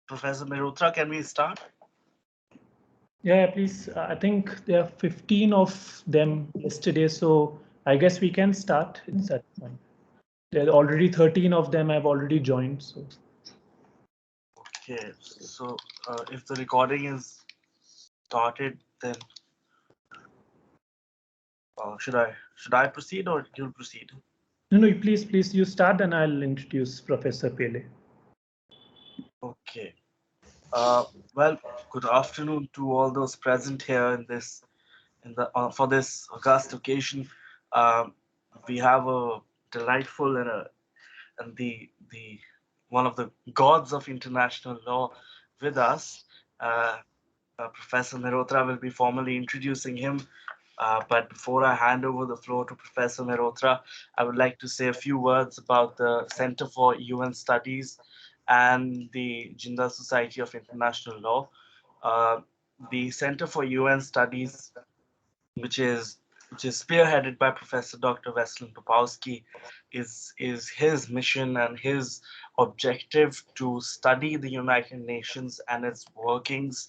Professor Malhotra, can we start? Yeah, please. I think there are 15 of them yesterday, so I guess we can start. It's at point. There are already 13 of them have already joined. So Okay, so if the recording is started, then should I proceed or you'll proceed? no, please, you start, and I'll introduce Professor Pele. Okay. Well, good afternoon to all those present here for this august occasion. Um, we have a delightful and the one of the gods of international law with us. Uh, Professor Malhotra will be formally introducing him. But before I hand over the floor to Professor Malhotra, I would like to say a few words about the Center for UN Studies and the Jindal Society of International Law. Uh, the Center for UN Studies, which is which is spearheaded by Professor Dr. Veselin Popowski, is his mission and his objective to study the United Nations and its workings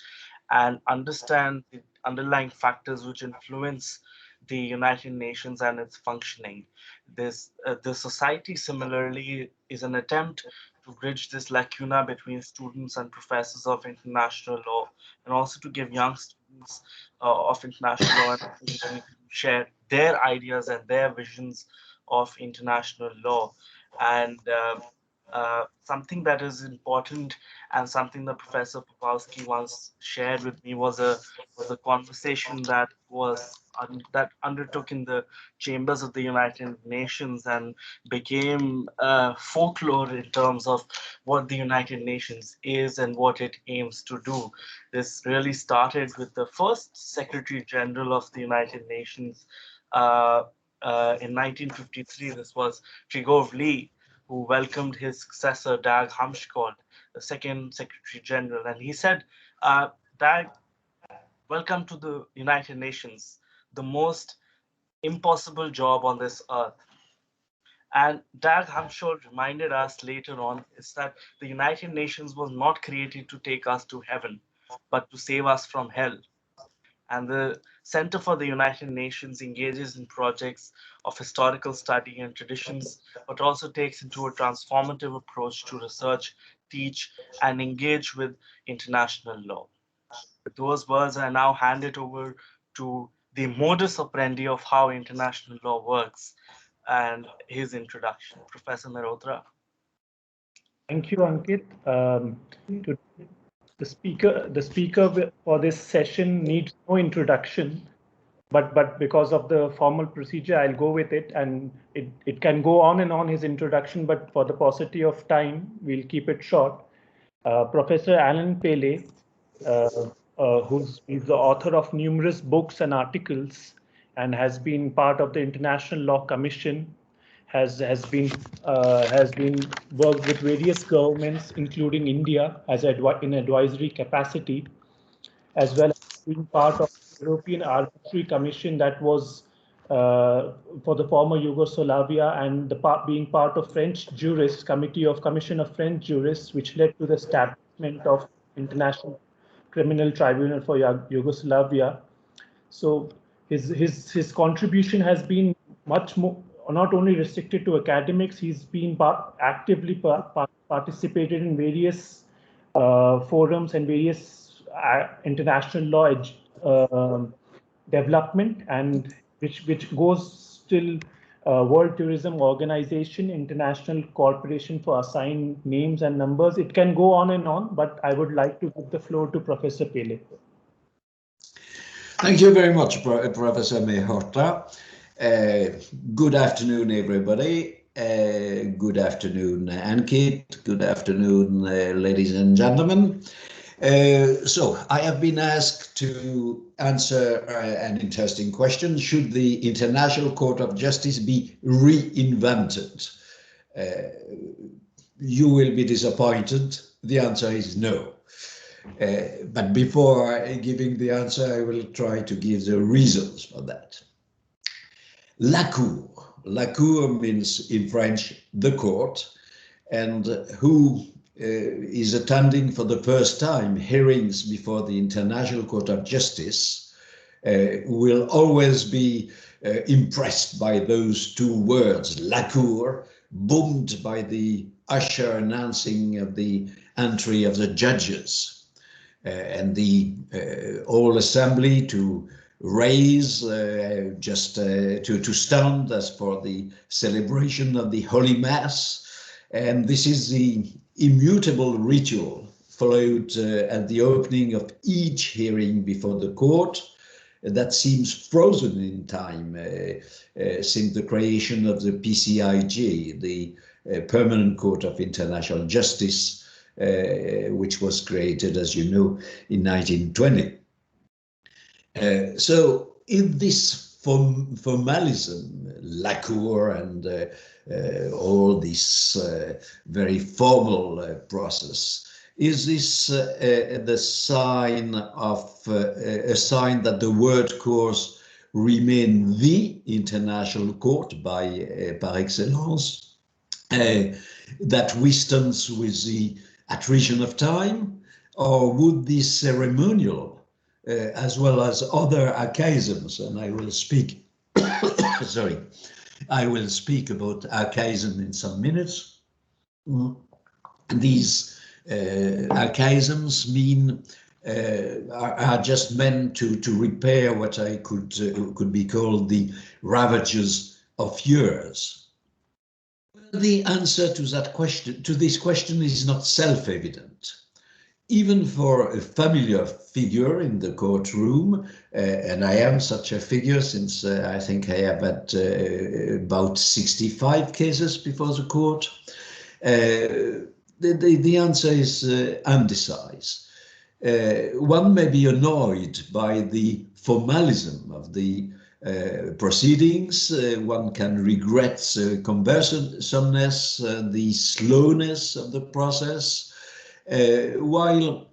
and understand the underlying factors which influence the United Nations and its functioning. The society similarly is an attempt to bridge this lacuna between students and professors of international law, and also to give young students of international law an opportunity to share their ideas and their visions of international law. And something that is important and something that Professor Popowski once shared with me was a conversation that undertook in the chambers of the United Nations and became folklore in terms of what the United Nations is and what it aims to do. This really started with the first Secretary General of the United Nations in 1953. This was Trigov Lee, who welcomed his successor, Dag Hammarskjöld, the second Secretary General. And he said, Dag, welcome to the United Nations, the most impossible job on this earth. And Dag Hammarskjöld reminded us later on is that the United Nations was not created to take us to heaven, but to save us from hell. And the Center for the United Nations engages in projects of historical study and traditions, but also takes into a transformative approach to research, teach, and engage with international law. With those words, I now hand it over to the modus operandi of how international law works and his introduction. Professor Malhotra. Thank you, Ankit. To the speaker for this session needs no introduction, but because of the formal procedure, I'll go with it, and it can go on and on his introduction, but for the paucity of time, we'll keep it short. Professor Alain Pellet, who's the author of numerous books and articles and has been part of the International Law Commission, has been worked with various governments, including India, in advisory capacity, as well as being part of the European Arbitration Commission that was for the former Yugoslavia, and being part of French jurists, Commission of French jurists, which led to the establishment of International Criminal Tribunal for Yugoslavia. So his contribution has been much more, not only restricted to academics. He's been actively participated in various forums and various international law development, and which goes till World Tourism Organization, International Corporation for Assigned Names and Numbers. It can go on and on, but I would like to give the floor to Professor Pele. Thank you very much, Professor Malhotra. Good afternoon, everybody. Good afternoon, Ankit. Good afternoon, ladies and gentlemen. So I have been asked to answer an interesting question. Should the International Court of Justice be reinvented? You will be disappointed. The answer is no. But before giving the answer, I will try to give the reasons for that. La Cour. La Cour means in French, the court, and who is attending for the first time hearings before the International Court of Justice will always be impressed by those two words, la cour, boomed by the usher announcing of the entry of the judges, and the whole assembly to raise, to stand as for the celebration of the Holy Mass. And this is the immutable ritual followed at the opening of each hearing before the court that seems frozen in time since the creation of the PCIJ, the Permanent Court of International Justice, which was created, as you know, in 1920. So in this formalism, la cour and all this very formal process, is this the sign of a sign that the word course remain the international court by par excellence, that withstands with the attrition of time, or would this ceremonial as well as other archaisms, and I will speak sorry, I will speak about archaism in some minutes. These archaisms mean are just meant to repair what I could be called the ravages of years. The answer to that question, to this question, is not self-evident. Even for a familiar figure in the courtroom, and I am such a figure since I think I have had about 65 cases before the court, the answer is undecisive. One may be annoyed by the formalism of the proceedings. One can regret the cumbersomeness, the slowness of the process, while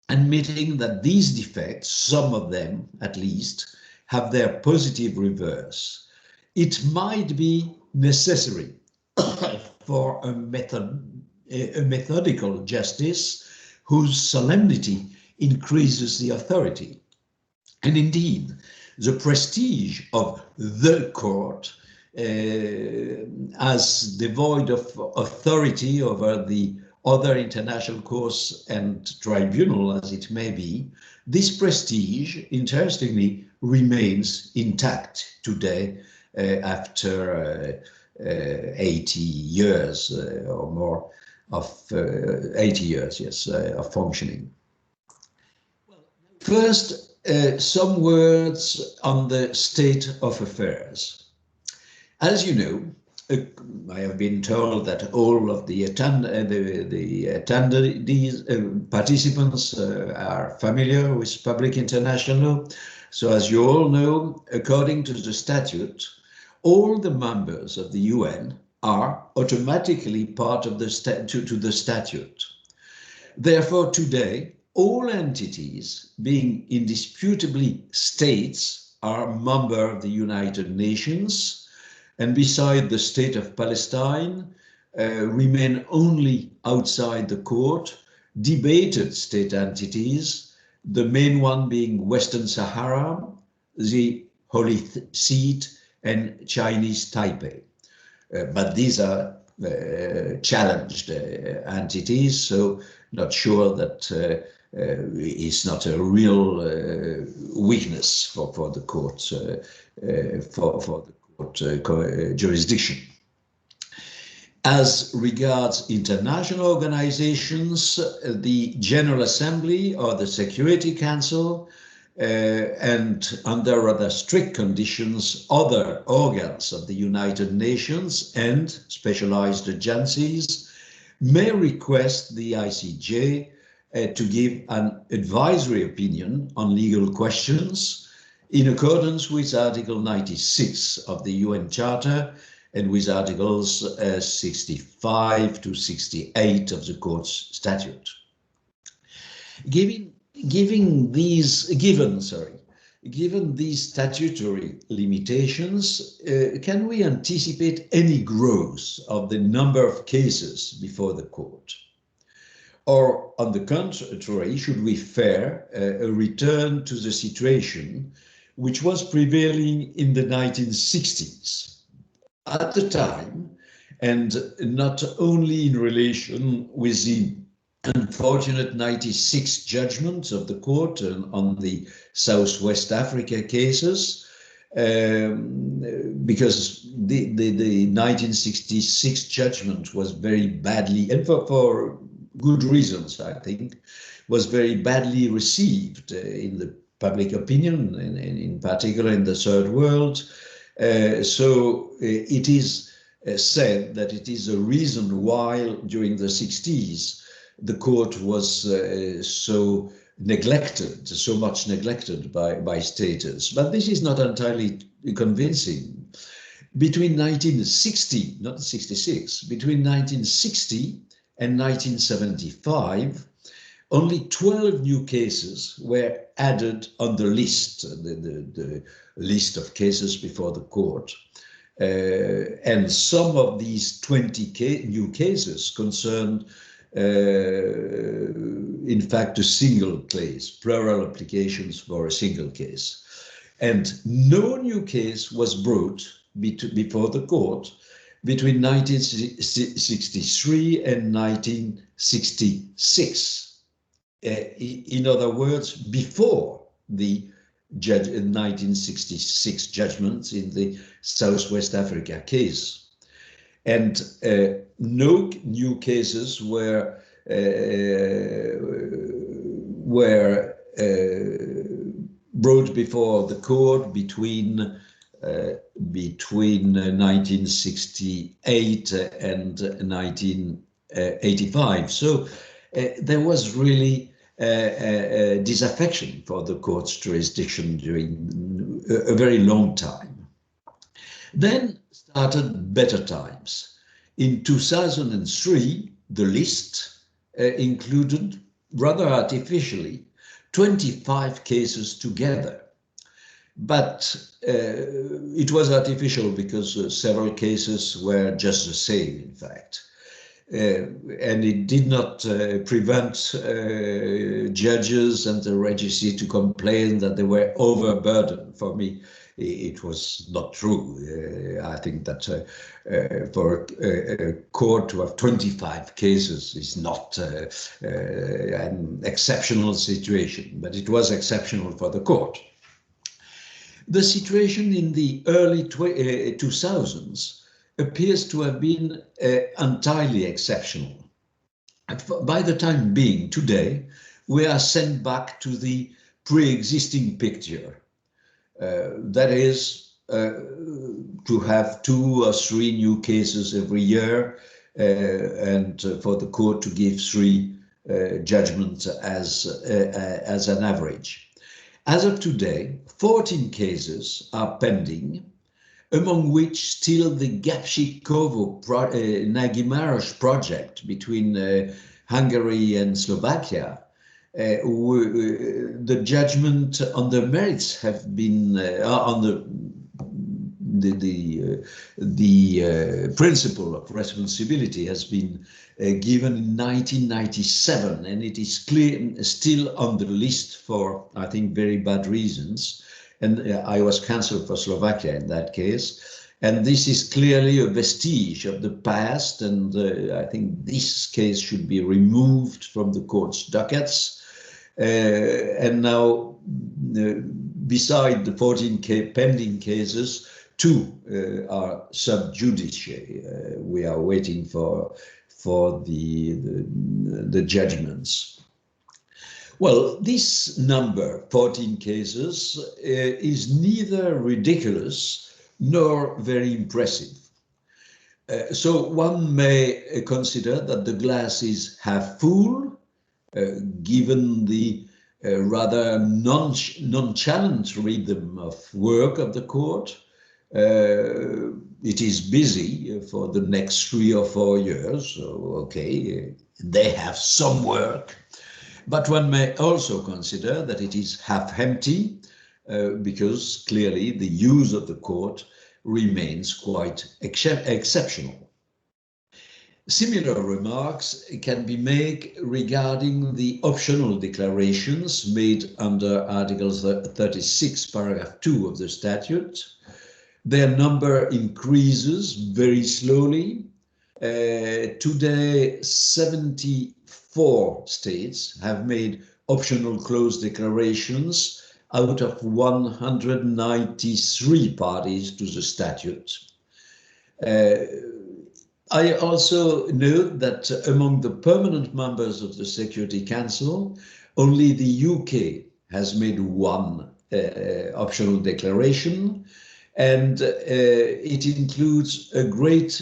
admitting that these defects, some of them at least, have their positive reverse. It might be necessary for a methodical justice whose solemnity increases the authority. And indeed, the prestige of the court as devoid of authority over the other international courts and tribunal as it may be, this prestige, interestingly, remains intact today after 80 years or more of 80 years, yes, of functioning. First, some words on the state of affairs. As you know, I have been told that all of the participants are familiar with public international. So as you all know, according to the statute, all the members of the UN are automatically part of the statute. Therefore, today, all entities being indisputably states are members of the United Nations, and beside the state of Palestine, remain only outside the court debated state entities, the main one being Western Sahara, the Holy Seat, and Chinese Taipei. But these are challenged entities, so not sure that it's not a real weakness for the court, for the court jurisdiction. As regards international organizations, the General Assembly or the Security Council, and under rather strict conditions, other organs of the United Nations and specialized agencies may request the ICJ to give an advisory opinion on legal questions in accordance with Article 96 of the UN Charter and with Articles 65 to 68 of the Court's statute. Given these statutory limitations, can we anticipate any growth of the number of cases before the court? Or on the contrary, should we fear a return to the situation which was prevailing in the 1960s? At the time, and not only in relation with the unfortunate 96 judgments of the court on the Southwest Africa cases, because the 1966 judgment was very badly, and for good reasons, I think, was very badly received in the public opinion, and in particular in the third world. So it is said that it is a reason why during the 60s the court was so neglected, so much neglected by status. But this is not entirely convincing. Between 1960, not 66, between 1960 and 1975, only 12 new cases were added on the list, the list of cases before the court. And some of these 20 new cases concerned, in fact, a single case, plural applications for a single case. And no new case was brought before the court between 1963 and 1966. In other words, before the 1966 judgments in the Southwest Africa case. And no new cases were brought before the court between 1968 and 1985. So there was really disaffection for the court's jurisdiction during a very long time. Then started better times. In 2003, the list included, rather artificially, 25 cases together. But it was artificial because several cases were just the same, in fact. And it did not prevent judges and the registry to complain that they were overburdened. For me, it was not true. I think that for a court to have 25 cases is not an exceptional situation, but it was exceptional for the court. The situation in the early 2000s appears to have been entirely exceptional. By the time being, today, we are sent back to the pre-existing picture. That is to have 2 or 3 new cases every year, and for the court to give 3 judgments as an average. As of today, 14 cases are pending, among which still the Gapshikovo-Nagimaros project between Hungary and Slovakia. The judgment on the merits have been on the principle of responsibility has been given in 1997, and it is still on the list for, I think, very bad reasons. And I was counsel for Slovakia in that case. And this is clearly a vestige of the past, and I think this case should be removed from the court's dockets. And now, beside the 14 pending cases, 2 are sub judice. We are waiting for the judgments. Well, this number, 14 cases, is neither ridiculous nor very impressive. So one may consider that the glass is half full, given the rather nonchalant rhythm of work of the court. It is busy for the next 3 or 4 years, so okay, they have some work. But one may also consider that it is half empty, because clearly the use of the court remains quite exceptional. Similar remarks can be made regarding the optional declarations made under Article 36, paragraph 2 of the statute. Their number increases very slowly. Today, 74 states have made optional clause declarations out of 193 parties to the statute. I also note that among the permanent members of the Security Council, only the UK has made one optional declaration, and it includes a great,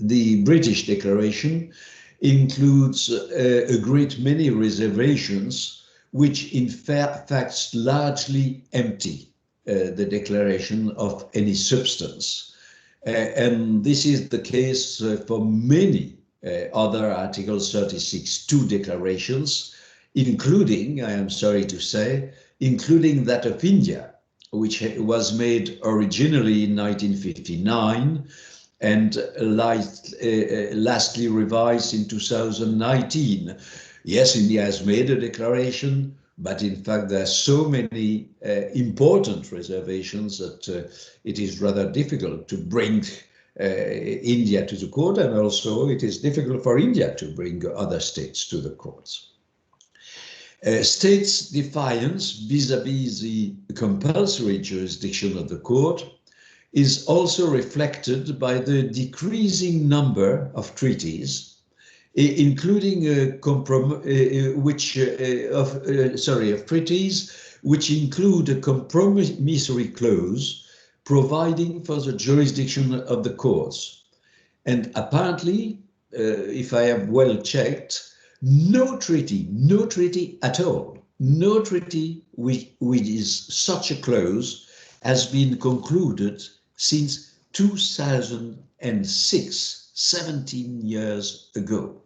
the British declaration includes a great many reservations, which in fact largely empty the declaration of any substance. And this is the case for many other Article 36(2) declarations, including, I am sorry to say, including that of India, which was made originally in 1959 and lastly revised in 2019. Yes, India has made a declaration, but in fact there are so many important reservations that it is rather difficult to bring India to the court, and also it is difficult for India to bring other states to the courts. States' defiance vis-à-vis the compulsory jurisdiction of the court is also reflected by the decreasing number of treaties, including treaties which include a compromissory clause providing for the jurisdiction of the courts. And apparently, if I have well checked, no treaty at all, no treaty which is such a clause has been concluded since 2006, 17 years ago.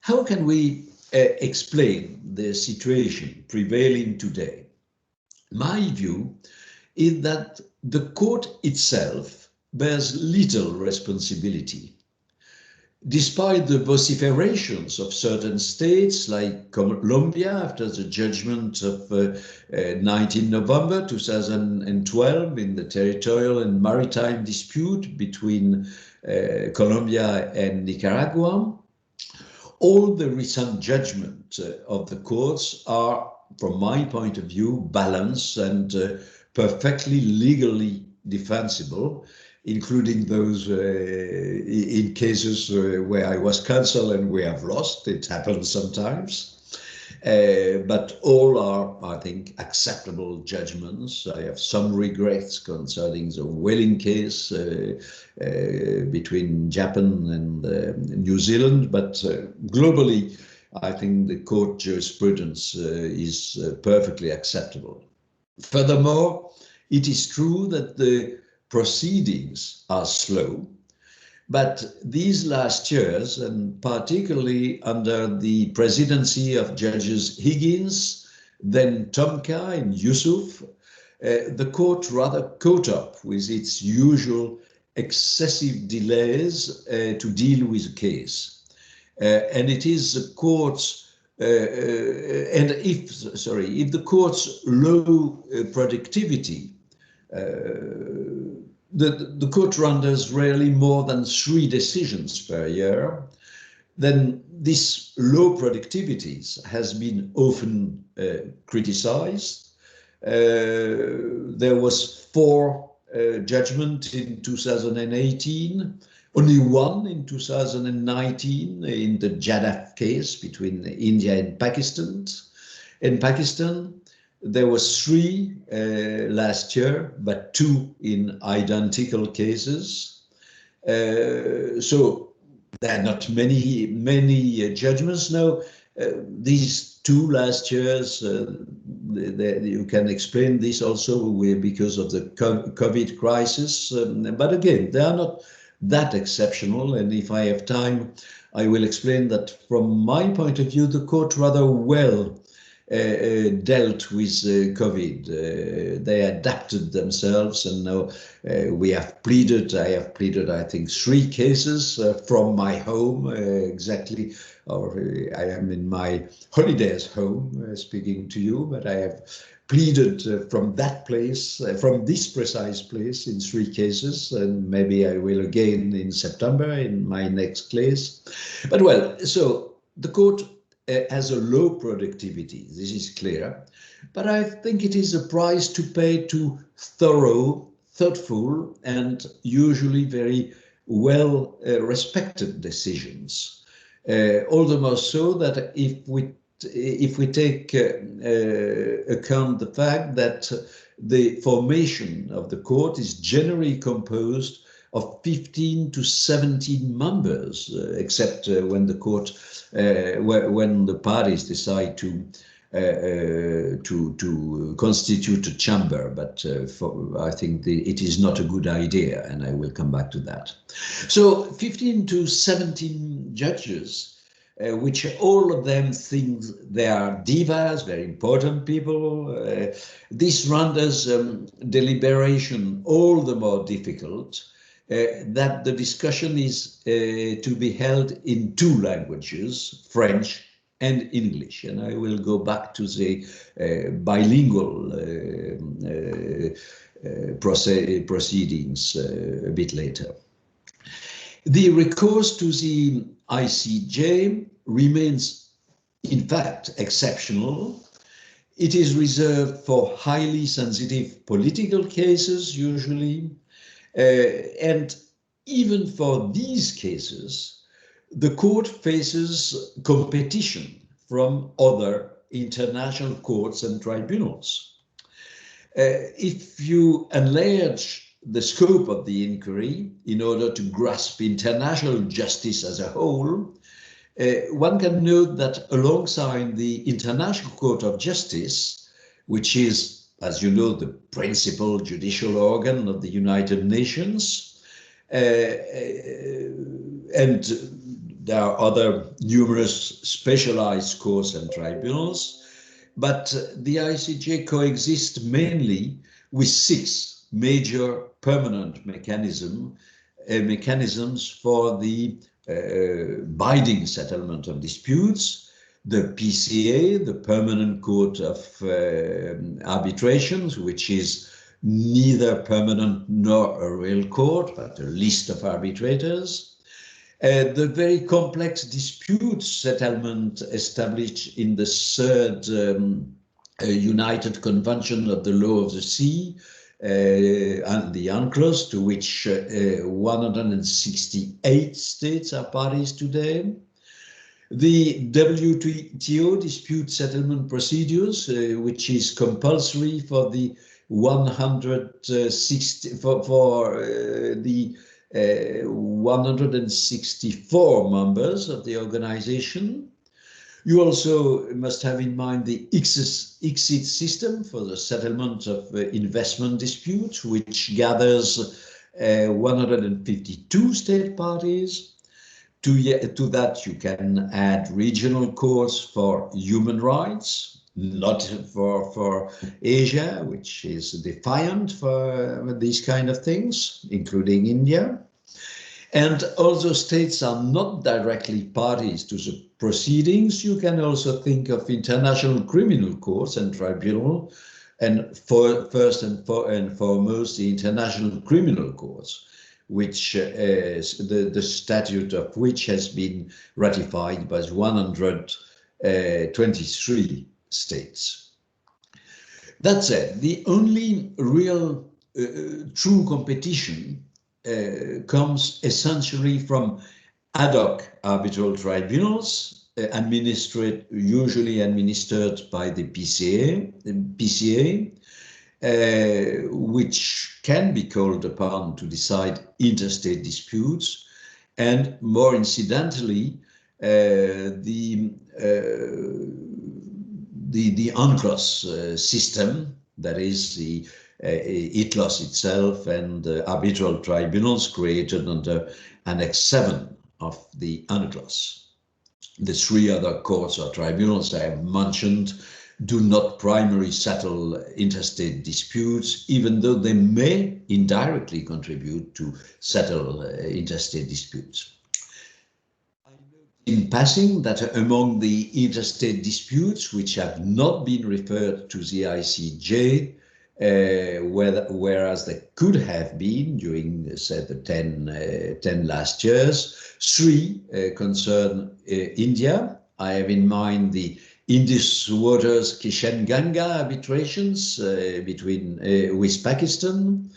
How can we explain the situation prevailing today? My view is that the court itself bears little responsibility. Despite the vociferations of certain states like Colombia after the judgment of 19 November 2012 in the territorial and maritime dispute between Colombia and Nicaragua, all the recent judgments of the courts are, from my point of view, balanced and perfectly legally defensible, including those in cases where I was counsel and we have lost. It happens sometimes. But all are, I think, acceptable judgments. I have some regrets concerning the whaling case between Japan and New Zealand, but globally, I think the court jurisprudence is perfectly acceptable. Furthermore, it is true that the proceedings are slow, but these last years, and particularly under the presidency of Judges Higgins, then Tomka and Yusuf, the court rather caught up with its usual excessive delays to deal with the case. And it is the court's, if the court's low productivity, the court renders rarely more than 3 decisions per year, then this low productivity has been often criticized. There was 4 judgments in 2018, only 1 in 2019 in the Jadaf case between India and Pakistan. In Pakistan, there was 3 last year, but 2 in identical cases. So there are not many judgments now. These 2 last years, you can explain this also because of the COVID crisis. But again, they are not that exceptional. And if I have time, I will explain that from my point of view, the court rather well dealt with COVID. They adapted themselves, and now we have pleaded. I have pleaded, I think, 3 cases from my home, exactly. Or I am in my holidays home speaking to you, but I have pleaded from that place, from this precise place, in 3 cases, and maybe I will again in September in my next case. But well, so the court has a low productivity, this is clear, but I think it is a price to pay to thorough, thoughtful, and usually very well respected decisions. All the more so that if we take account the fact that the formation of the court is generally composed of 15 to 17 members, except when the court, when the parties decide to constitute a chamber, but I think it is not a good idea, and I will come back to that. So 15 to 17 judges, which all of them think they are divas, very important people. This renders deliberation all the more difficult, that the discussion is to be held in 2 languages, French and English. And I will go back to the bilingual proceedings a bit later. The recourse to the ICJ remains, in fact, exceptional. It is reserved for highly sensitive political cases, usually. And even for these cases, the court faces competition from other international courts and tribunals. If you enlarge the scope of the inquiry in order to grasp international justice as a whole, one can note that alongside the International Court of Justice, which is, as you know, the principal judicial organ of the United Nations, and there are other numerous specialized courts and tribunals, but the ICJ coexists mainly with 6 major permanent mechanisms for the binding settlement of disputes: the PCA, the Permanent Court of Arbitrations, which is neither permanent nor a real court, but a list of arbitrators. The very complex dispute settlement established in the 3rd United Convention of the Law of the Sea, and the UNCLOS, to which 168 states are parties today. The WTO dispute settlement procedures, which is compulsory for the 164 members of the organization. You also must have in mind the ICSID system for the settlement of investment disputes, which gathers 152 state parties. To that, you can add regional courts for human rights, not for Asia, which is defiant for these kind of things, including India. And although states are not directly parties to the proceedings, you can also think of international criminal courts and tribunal, and first and foremost, the international criminal courts, which the statute of which has been ratified by 123 states. That said, the only real true competition comes essentially from ad hoc arbitral tribunals, usually administered by the PCA, which can be called upon to decide interstate disputes, and more incidentally, the UNCLOS system, that is the ITLOS itself, and arbitral tribunals created under Annex 7 of the UNCLOS. The 3 other courts or tribunals I have mentioned do not primarily settle interstate disputes, even though they may indirectly contribute to settle interstate disputes. In passing, that among the interstate disputes which have not been referred to the ICJ, whereas they could have been during, say, the 10 last years, 3 concern India. I have in mind the Indus Waters Kishan Ganga arbitrations with Pakistan,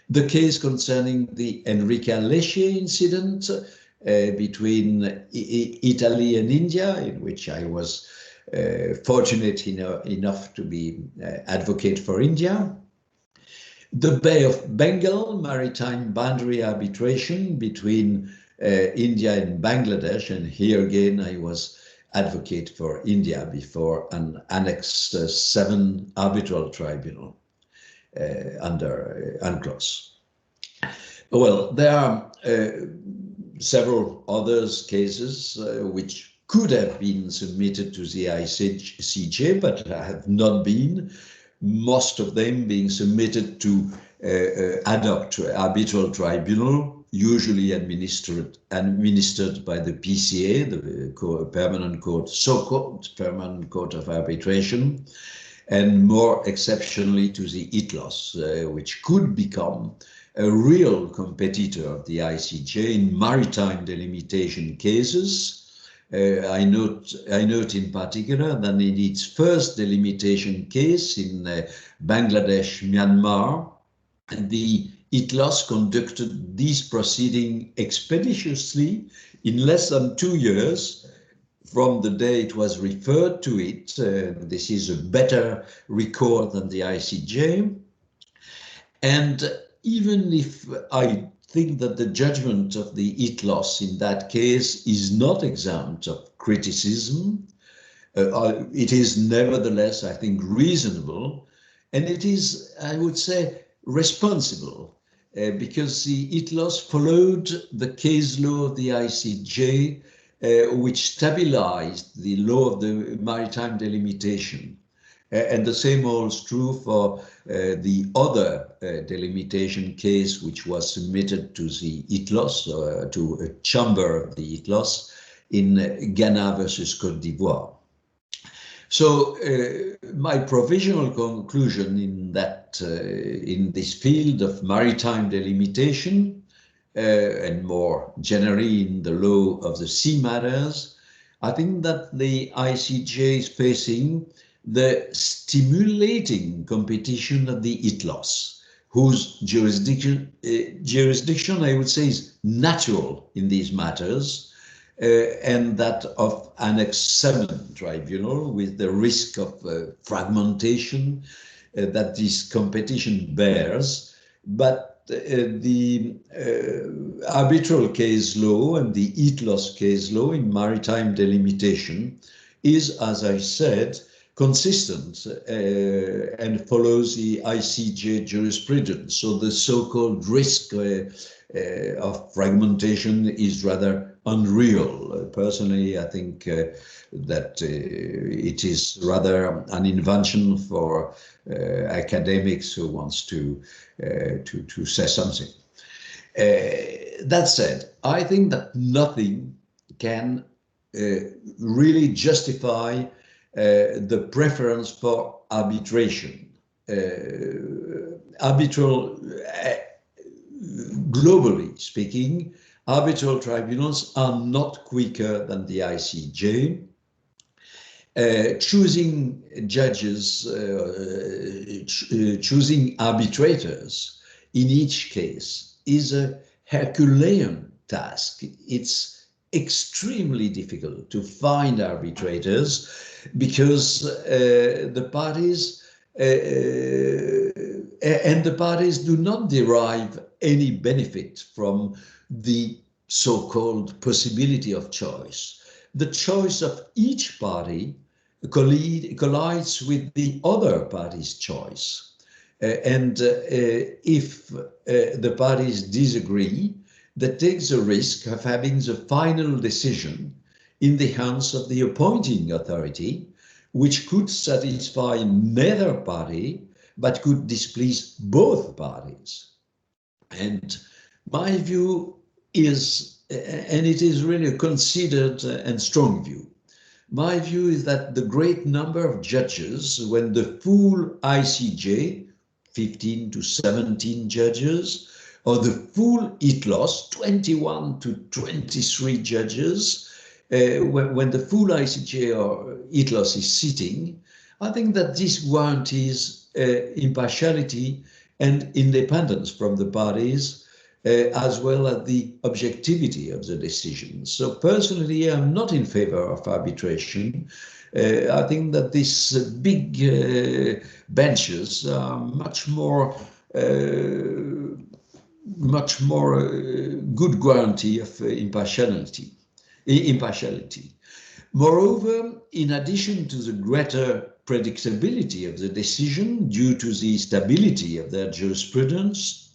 the case concerning the Enrica Lecce incident between Italy and India, in which I was fortunate enough to be advocate for India. The Bay of Bengal maritime boundary arbitration between India and Bangladesh, and here again I was advocate for India before an Annex 7 arbitral tribunal under UNCLOS. Well, there are several other cases which could have been submitted to the ICJ, but have not been, most of them being submitted to ad hoc arbitral tribunal, usually administered by the PCA, the Permanent Court, so-called Permanent Court of Arbitration, and more exceptionally to the ICLOS, which could become a real competitor of the ICJ in maritime delimitation cases. I note in particular that in its first delimitation case in Bangladesh, Myanmar, the ICLOS conducted this proceeding expeditiously in less than 2 years from the day it was referred to it. This is a better record than the ICJ. And even if I think that the judgment of the ICLOS in that case is not exempt of criticism, it is nevertheless, I think, reasonable, and it is, I would say, responsible, because the ICLOS followed the case law of the ICJ, which stabilized the law of the maritime delimitation. And the same holds true for the other delimitation case, which was submitted to the ICLOS, to a chamber of the ICLOS in Ghana versus Côte d'Ivoire. So my provisional conclusion in that, in this field of maritime delimitation, and more generally in the law of the sea matters, I think that the ICJ is facing the stimulating competition of the ICLOS, whose jurisdiction, I would say, is natural in these matters, and that of Annex 7 tribunal, with the risk of fragmentation that this competition bears. But the arbitral case law and the ICLOS case law in maritime delimitation is, as I said, consistent and follows the ICJ jurisprudence. So the so-called risk of fragmentation is rather unreal. Personally, I think that it is rather an invention for academics who wants to say something. That said, I think that nothing can really justify the preference for arbitration. Globally speaking, arbitral tribunals are not quicker than the ICJ. Choosing judges, choosing arbitrators in each case is a Herculean task. It's extremely difficult to find arbitrators because the parties do not derive any benefit from the so-called possibility of choice. The choice of each party collides with the other party's choice. And if the parties disagree, that takes the risk of having the final decision in the hands of the appointing authority, which could satisfy neither party, but could displease both parties. And my view is, and it is really a considered and strong view, my view is that the great number of judges, when the full ICJ, 15 to 17 judges, or the full ITLOS, 21 to 23 judges, when the full ICJ or ITLOS is sitting, I think that this guarantees impartiality and independence from the parties, as well as the objectivity of the decision. So personally, I'm not in favor of arbitration. I think that these big benches are much more good guarantee of impartiality. Moreover, in addition to the greater predictability of the decision due to the stability of their jurisprudence,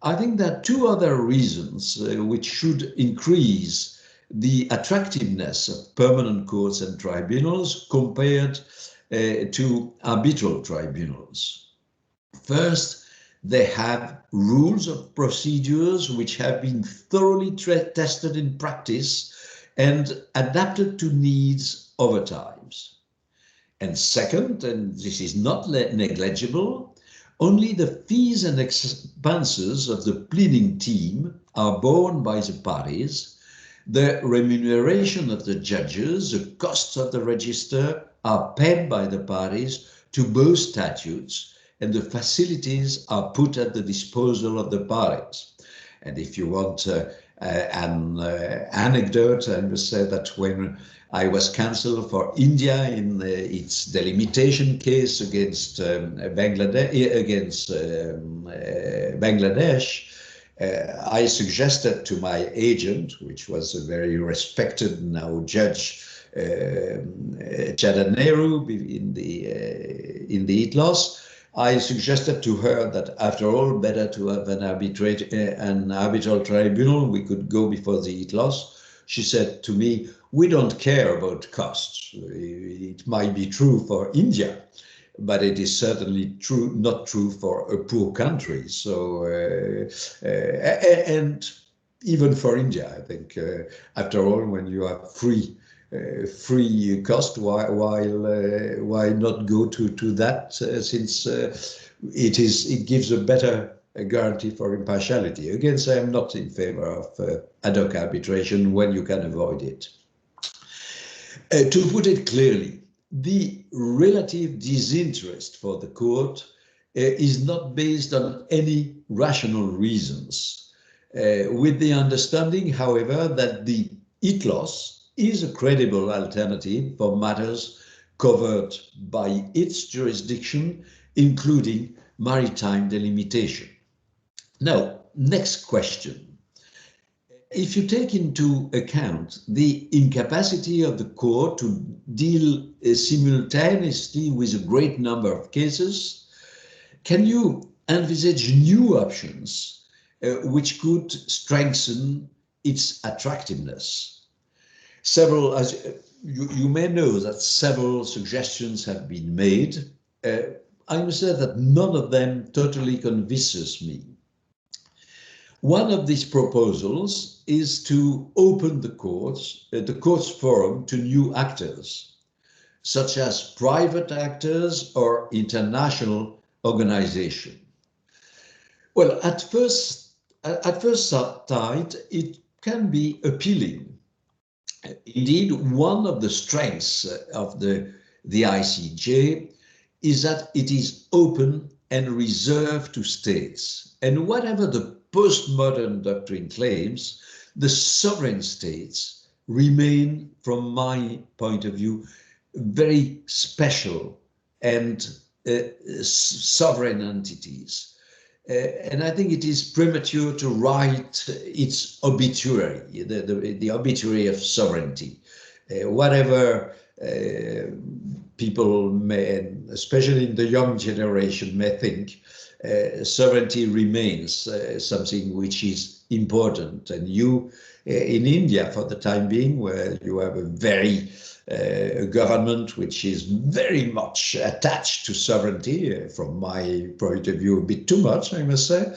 I think there are two other reasons which should increase the attractiveness of permanent courts and tribunals compared to arbitral tribunals. First, they have rules of procedures which have been thoroughly tested in practice and adapted to needs over times. And second, and this is not negligible, only the fees and expenses of the pleading team are borne by the parties. The remuneration of the judges, the costs of the register are paid by the parties to both statutes, and the facilities are put at the disposal of the parties. And if you want an anecdote, I must say that when I was counsel for India in its delimitation case against Bangladesh, I suggested to my agent, which was a very respected now judge, Chada Nehru in the ITLOS, I suggested to her that after all, better to have an arbitral tribunal. We could go before the ITLOS. She said to me, "We don't care about costs. It might be true for India, but it is certainly not true for a poor country." So, and even for India, I think, after all, when you have free cost, why not go to that, since it gives a better guarantee for impartiality. Again, I am not in favor of ad hoc arbitration when you can avoid it. To put it clearly, the relative disinterest for the court is not based on any rational reasons, with the understanding, however, that the ITLOS is a credible alternative for matters covered by its jurisdiction, including maritime delimitation. Now, next question. If you take into account the incapacity of the court to deal simultaneously with a great number of cases, can you envisage new options which could strengthen its attractiveness? Several, as you may know, that several suggestions have been made. I must say that none of them totally convinces me. One of these proposals is to open the court's forum to new actors, such as private actors or international organizations. Well, at first sight, it can be appealing. Indeed, one of the strengths of the ICJ is that it is open and reserved to states. And whatever the postmodern doctrine claims, the sovereign states remain, from my point of view, very special and sovereign entities. And I think it is premature to write its obituary, the obituary of sovereignty. Whatever people may, especially in the young generation, may think, sovereignty remains something which is important. And you, in India, for the time being, where you have a very government which is very much attached to sovereignty, from my point of view, a bit too much, I must say,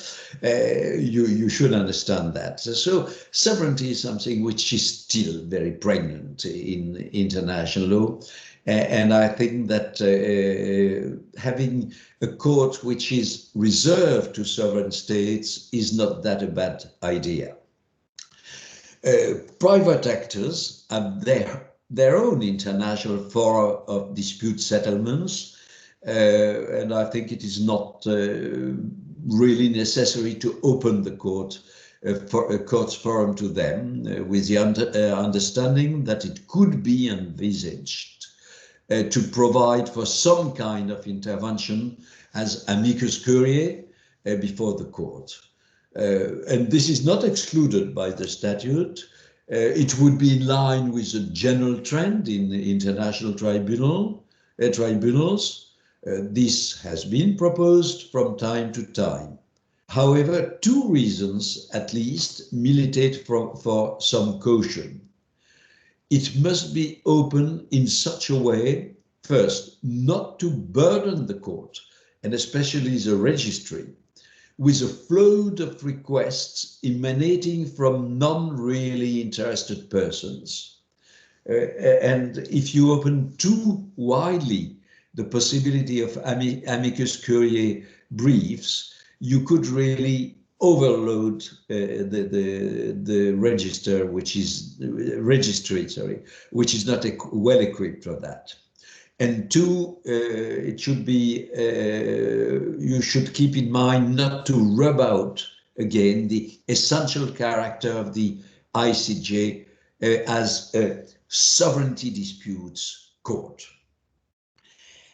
you should understand that. So sovereignty is something which is still very pregnant in international law. And I think that having a court which is reserved to sovereign states is not that a bad idea. Private actors have their own international forum of dispute settlements, and I think it is not really necessary to open the court for a court's forum to them, with the understanding that it could be envisaged to provide for some kind of intervention as amicus curiae before the court. And this is not excluded by the statute. It would be in line with a general trend in the international tribunals. This has been proposed from time to time. However, two reasons at least militate for some caution. It must be open in such a way, first, not to burden the court, and especially the registry, with a flood of requests emanating from non-really interested persons. And if you open too widely the possibility of amicus curiae briefs, you could really overload the registry, which is not well equipped for that. And two, it should be, you should keep in mind not to rub out again the essential character of the ICJ as a sovereignty disputes court.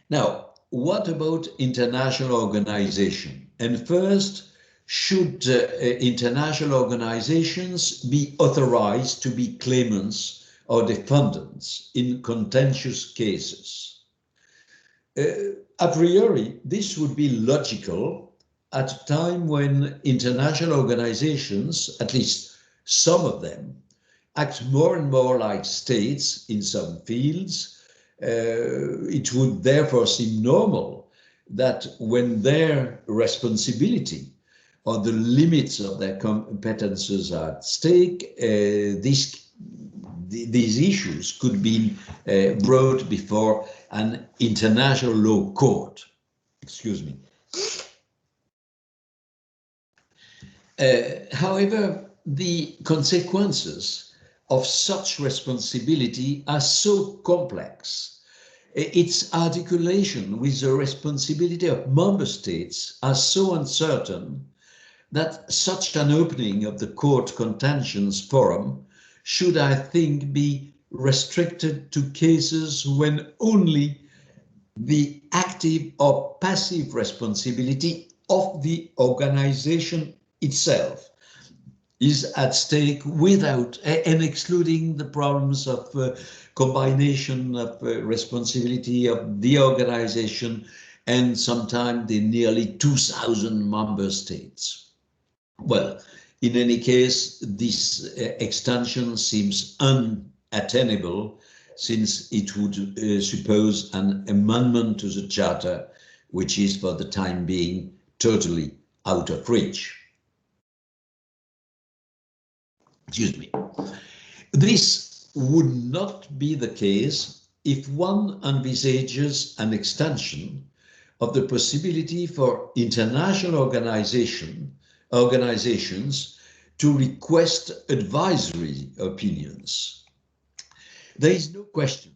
Now, what about international organization? And first, should international organizations be authorized to be claimants or defendants in contentious cases? A priori, this would be logical at a time when international organizations, at least some of them, act more and more like states in some fields. It would therefore seem normal that when their responsibility or the limits of their competences are at stake, these issues could be brought before an international law court. Excuse me. However, the consequences of such responsibility are so complex. Its articulation with the responsibility of member states are so uncertain that such an opening of the court contentions forum should, I think, be restricted to cases when only the active or passive responsibility of the organization itself is at stake, without and excluding the problems of combination of responsibility of the organization and sometimes the nearly 2,000 member states. Well, in any case, this extension seems unattainable, since it would suppose an amendment to the Charter, which is for the time being totally out of reach. Excuse me. This would not be the case if one envisages an extension of the possibility for international organizations to request advisory opinions. There is no question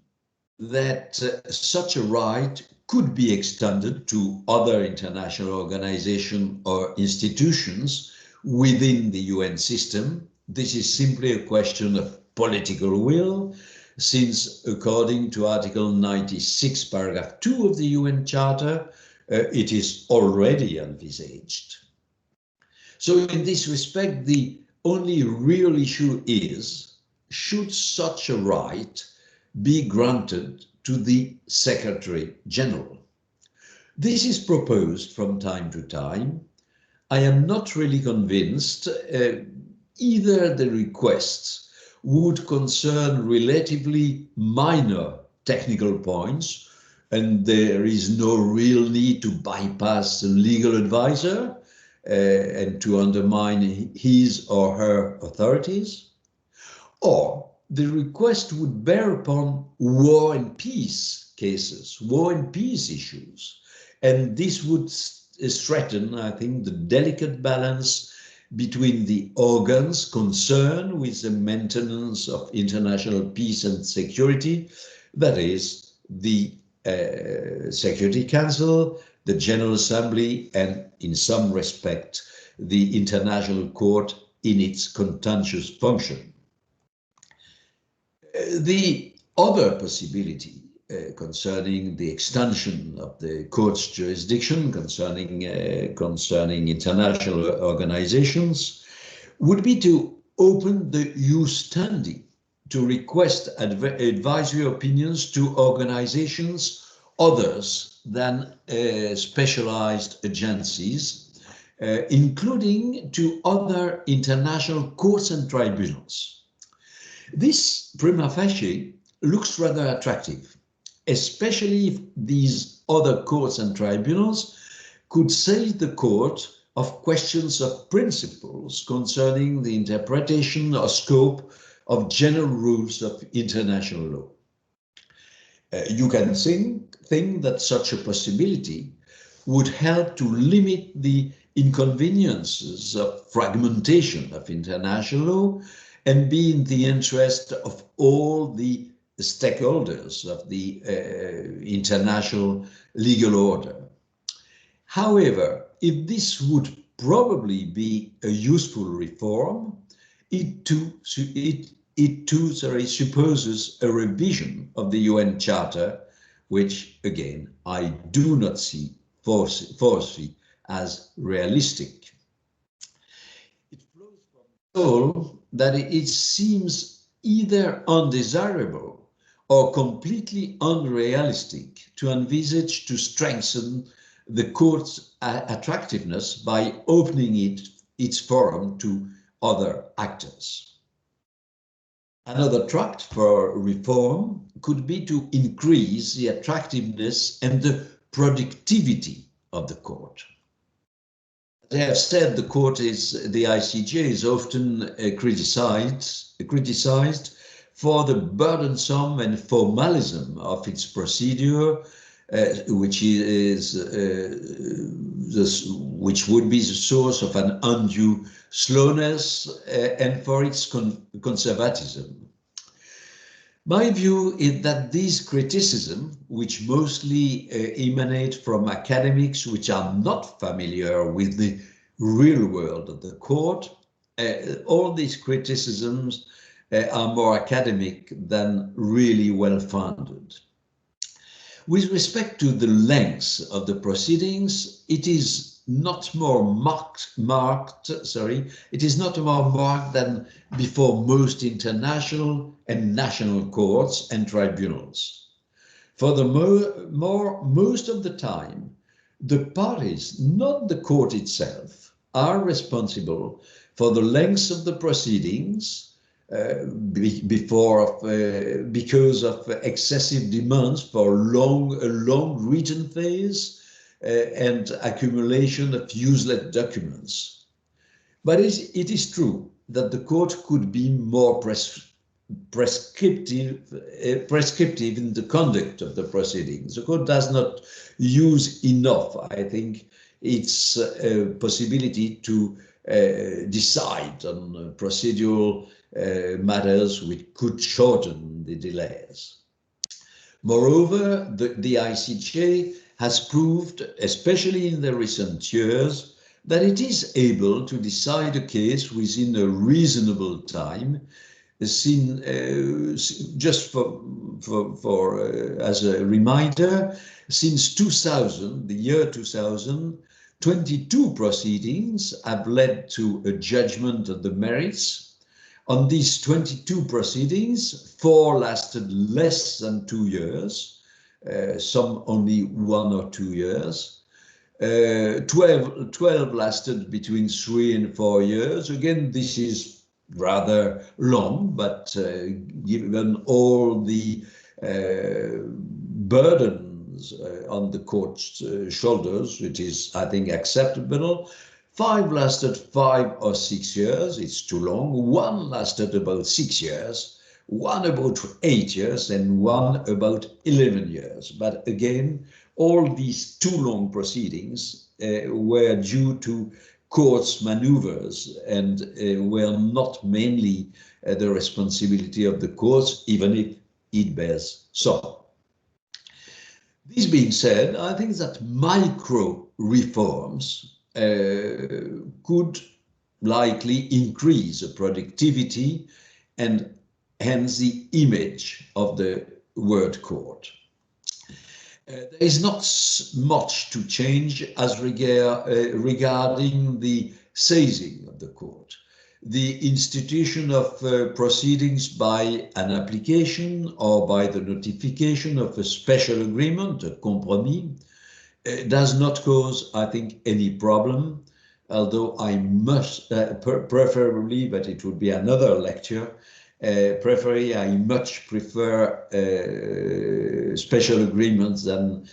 that such a right could be extended to other international organizations or institutions within the UN system. This is simply a question of political will, since according to Article 96, paragraph 2 of the UN Charter, it is already envisaged. So in this respect, the only real issue is, should such a right be granted to the Secretary General? This is proposed from time to time. I am not really convinced either the requests would concern relatively minor technical points, and there is no real need to bypass the legal advisor and to undermine his or her authorities, or the request would bear upon war and peace cases, war and peace issues, and this would strengthen, I think, the delicate balance between the organs concerned with the maintenance of international peace and security, that is, the Security Council, the General Assembly, and in some respect, the International Court in its contentious function. The other possibility concerning the extension of the court's jurisdiction concerning international organizations would be to open the jus standi to request advisory opinions to organizations others than specialized agencies, including to other international courts and tribunals. This prima facie looks rather attractive, especially if these other courts and tribunals could save the court of questions of principles concerning the interpretation or scope of general rules of international law. You can think that such a possibility would help to limit the inconveniences of fragmentation of international law and be in the interest of all the stakeholders of the international legal order. However, if this would probably be a useful reform, it too supposes a revision of the UN Charter, which again I do not see foresee as realistic. It flows from the goal that it seems either undesirable or completely unrealistic to envisage to strengthen the court's attractiveness by opening its forum to other actors. Another tract for reform could be to increase the attractiveness and the productivity of the court. As I have said, the ICJ is often criticized for the burdensome and formalism of its procedure, which would be the source of an undue slowness and for its conservatism. My view is that these criticisms, which mostly emanate from academics which are not familiar with the real world of the court, all these criticisms are more academic than really well-founded. With respect to the length of the proceedings, it is not more marked than before most international and national courts and tribunals. Furthermore, most of the time, the parties, not the court itself, are responsible for the length of the proceedings because of excessive demands for a long written phase and accumulation of useless documents. But it is true that the court could be more prescriptive in the conduct of the proceedings. The court does not use enough, I think, its possibility to decide on procedural matters which could shorten the delays. Moreover, the ICJ has proved, especially in the recent years, that it is able to decide a case within a reasonable time. Just as a reminder, since 2000, the year 2000, 22 proceedings have led to a judgment of the merits. On these 22 proceedings, 4 lasted less than 2 years, some only 1 or 2 years. 12 lasted between 3 and 4 years. Again, this is rather long, but given all the burdens on the court's shoulders, it is, I think, acceptable. 5 lasted 5 or 6 years, it's too long. 1 lasted about 6 years, 1 about 8 years, and 1 about 11 years. But again, all these too long proceedings were due to courts' maneuvers and were not mainly the responsibility of the courts, even if it bears some. This being said, I think that micro reforms could likely increase the productivity and hence the image of the word court. There is not much to change as regarding the seizing of the court. The institution of proceedings by an application or by the notification of a special agreement, a compromis, does not cause, I think, any problem, although I must, preferably, but it would be another lecture, preferably I much prefer special agreements than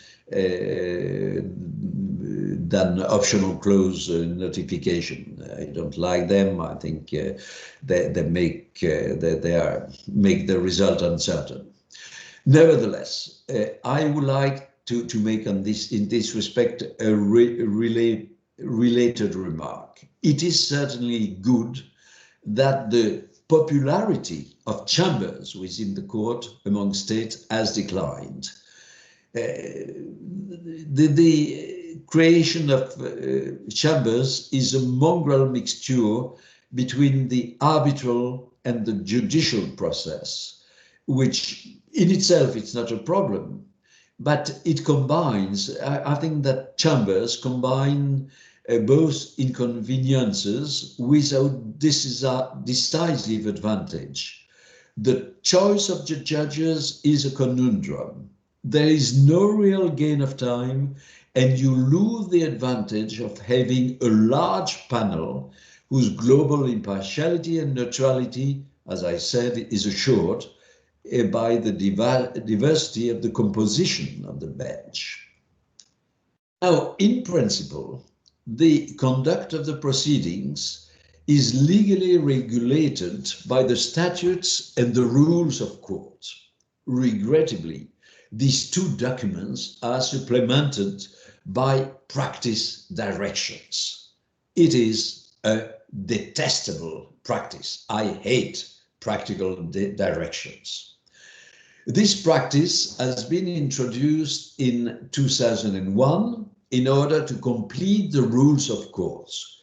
optional clause notification. I don't like them. I think they make the result uncertain. Nevertheless, I would like to make in this respect a related remark. It is certainly good that the popularity of chambers within the court among states has declined. The creation of chambers is a mongrel mixture between the arbitral and the judicial process, which in itself it's not a problem, but it combines, I think that chambers combine both inconveniences without decisive advantage. The choice of the judges is a conundrum. There is no real gain of time, and you lose the advantage of having a large panel whose global impartiality and neutrality, as I said, is assured by the diversity of the composition of the bench. Now, in principle, the conduct of the proceedings is legally regulated by the statutes and the rules of court. Regrettably, these two documents are supplemented by practice directions. It is a detestable practice. I hate practical directions. This practice has been introduced in 2001 in order to complete the rules of courts.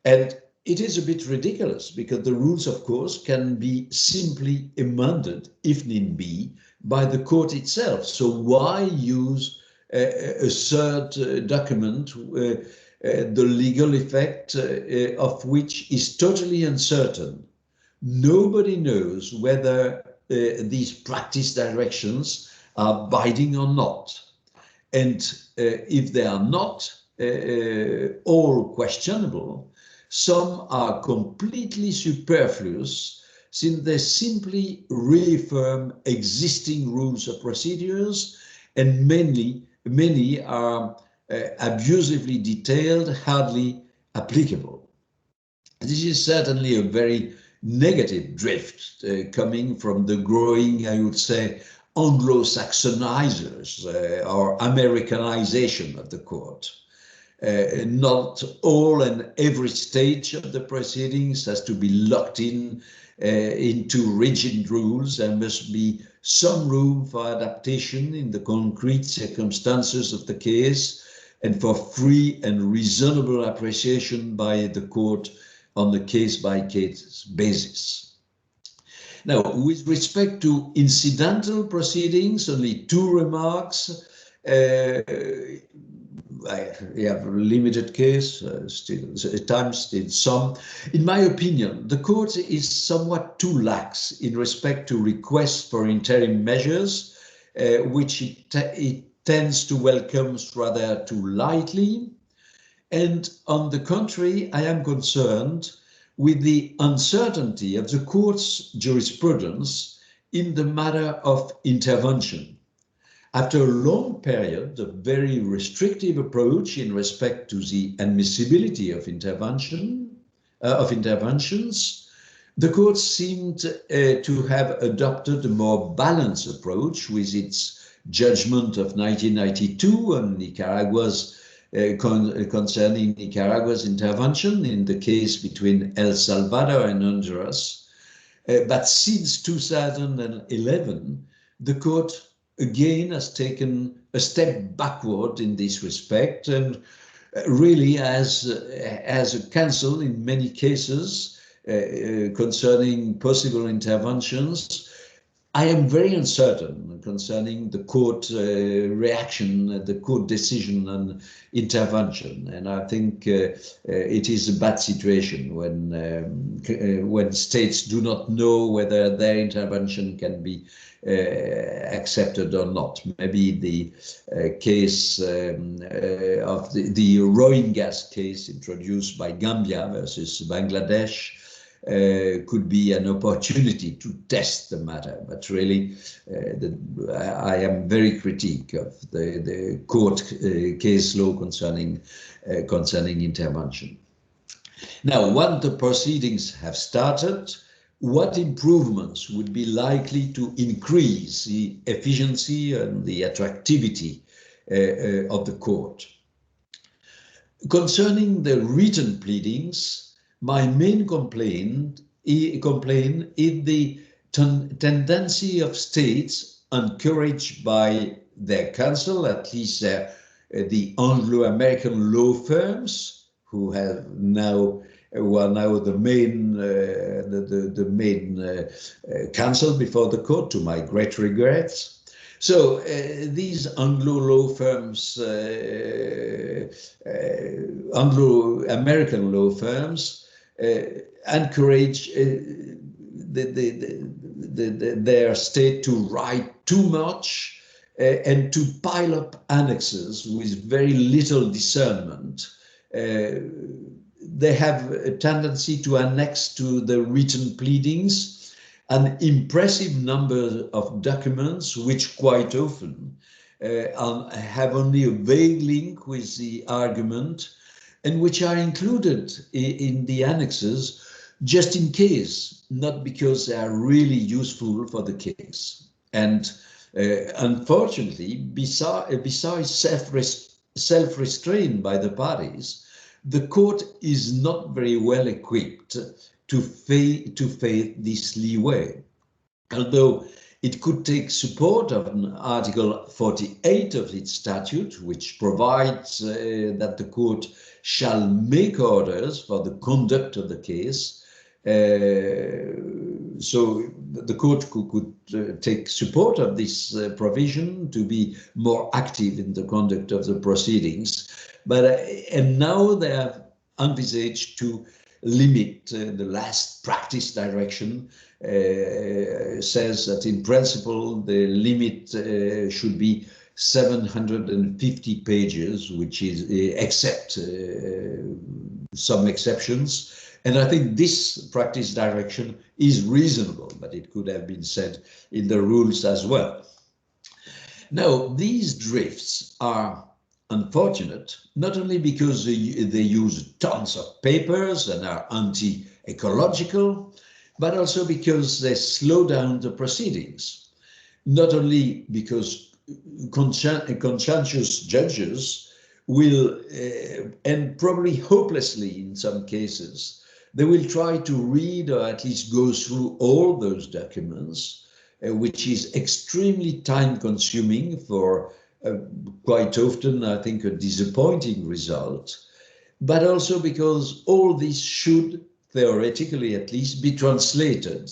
And it is a bit ridiculous because the rules of course can be simply amended, if need be, by the court itself. So why use a third document, the legal effect of which is totally uncertain? Nobody knows whether these practice directions are binding or not. And if they are not all questionable, some are completely superfluous since they simply reaffirm existing rules of procedures, and many are abusively detailed, hardly applicable. This is certainly a very negative drift coming from the growing, I would say, Anglo-Saxonizers or Americanization of the court. Not all and every stage of the proceedings has to be locked into rigid rules. There must be some room for adaptation in the concrete circumstances of the case and for free and reasonable appreciation by the court on a case-by-case basis. Now, with respect to incidental proceedings, only 2 remarks. I have a limited case, still at times still some. In my opinion, the court is somewhat too lax in respect to requests for interim measures which it tends to welcome rather too lightly. And on the contrary, I am concerned with the uncertainty of the court's jurisprudence in the matter of intervention. After a long period of very restrictive approach in respect to the admissibility of interventions, the court seemed to have adopted a more balanced approach with its judgment of 1992 on Nicaragua's concerning Nicaragua's intervention in the case between El Salvador and Honduras. But since 2011, the court again has taken a step backward in this respect, and really as a counsel in many cases concerning possible interventions, I am very uncertain concerning the court reaction, the court decision on intervention, and I think it is a bad situation when states do not know whether their intervention can be accepted or not. Maybe the case of the Rohingyas case introduced by Gambia versus Bangladesh could be an opportunity to test the matter, but really I am very critique of the court case law concerning intervention. Now, once the proceedings have started, what improvements would be likely to increase the efficiency and the attractivity of the court? Concerning the written pleadings, my main complaint is the tendency of states, encouraged by their counsel, at least the Anglo-American law firms, who are now the main counsel before the court, to my great regrets. So these Anglo law firms, Anglo-American law firms, encourage their state to write too much and to pile up annexes with very little discernment. They have a tendency to annex to the written pleadings an impressive number of documents which quite often have only a vague link with the argument and which are included in the annexes just in case, not because they are really useful for the case. And unfortunately, besides self-restraint by the parties, the court is not very well equipped to face this leeway. Although it could take support of Article 48 of its statute, which provides that the court shall make orders for the conduct of the case. So the court could take support of this provision to be more active in the conduct of the proceedings. And now they have envisaged to limit the last practice direction says that in principle the limit should be 750 pages, which is except some exceptions. And I think this practice direction is reasonable, but it could have been said in the rules as well. Now, these drifts are unfortunate, not only because they use tons of papers and are anti-ecological, but also because they slow down the proceedings. Not only because conscientious judges will, and probably hopelessly in some cases, they will try to read or at least go through all those documents, which is extremely time-consuming for quite often, I think, a disappointing result, but also because all this should, theoretically at least, be translated,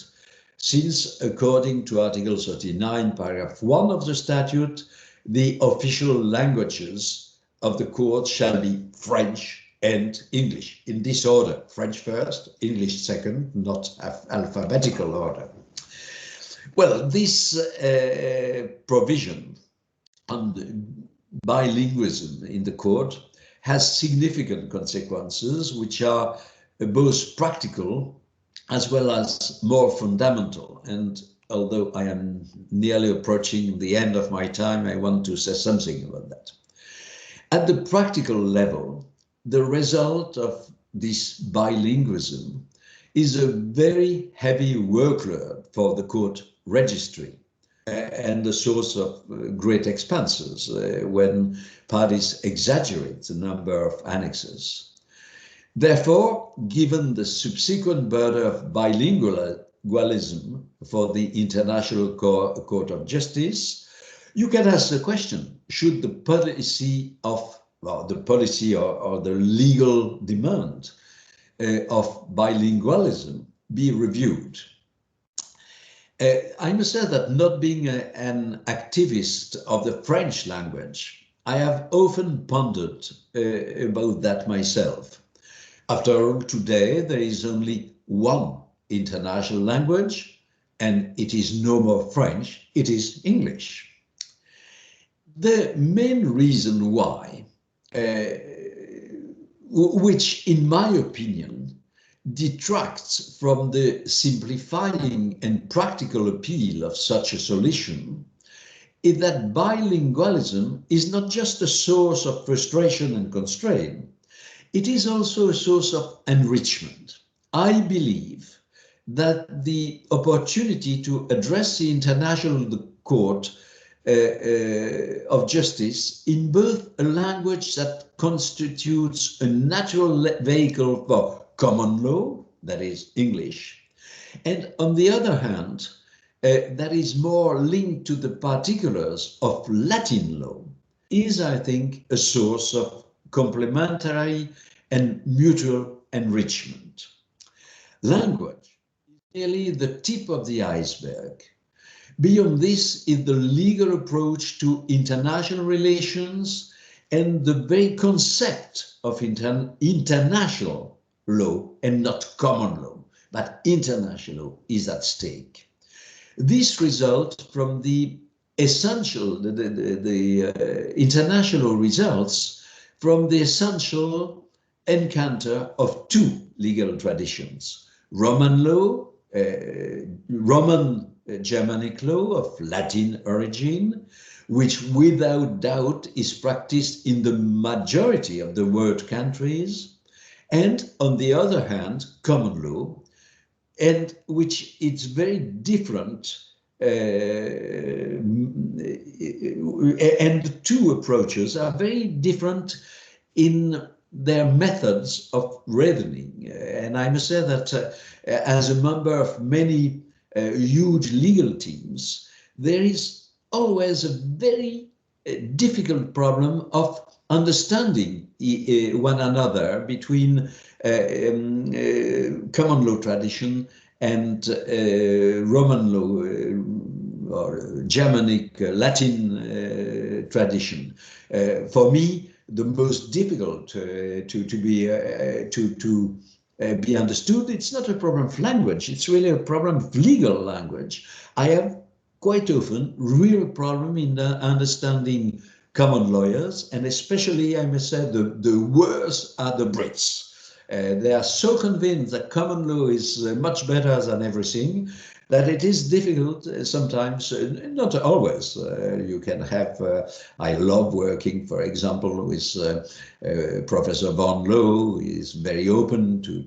since according to Article 39, paragraph 1 of the statute, the official languages of the court shall be French and English, in this order: French first, English second, not alphabetical order. Well, this provision on the bilingualism in the court has significant consequences, which are both practical as well as more fundamental. And although I am nearly approaching the end of my time, I want to say something about that. At the practical level, the result of this bilingualism is a very heavy workload for the court registry and the source of great expenses when parties exaggerate the number of annexes. Therefore, given the subsequent burden of bilingualism for the International Court of Justice, you can ask the question, should the policy of, well, the policy or the legal demand of bilingualism be reviewed? I must say that not being an activist of the French language, I have often pondered about that myself. After all, today there is only one international language, and it is no more French, it is English. The main reason why, which in my opinion detracts from the simplifying and practical appeal of such a solution, is that bilingualism is not just a source of frustration and constraint, it is also a source of enrichment. I believe that the opportunity to address the International Court of Justice in both a language that constitutes a natural vehicle for common law, that is English, and on the other hand, that is more linked to the particulars of Latin law, is, I think, a source of complementary and mutual enrichment. Language is merely the tip of the iceberg. Beyond this is the legal approach to international relations and the very concept of international law, and not common law, but international law is at stake. This results from the essential, international results from the essential encounter of two legal traditions: Roman law, Roman Germanic law of Latin origin, which without doubt is practiced in the majority of the world countries, and on the other hand, common law, and which is very different, and the two approaches are very different in their methods of reasoning. And I must say that as a member of many huge legal teams, there is always a very difficult problem of understanding one another between common law tradition and Roman law or Germanic Latin tradition. For me, the most difficult to be understood, it's not a problem of language, it's really a problem of legal language. I have quite often real problem in understanding common lawyers, and especially, I must say, the worst are the Brits. They are so convinced that common law is much better than everything that it is difficult sometimes, not always. You can have, I love working, for example, with Professor Van Loo, who is very open to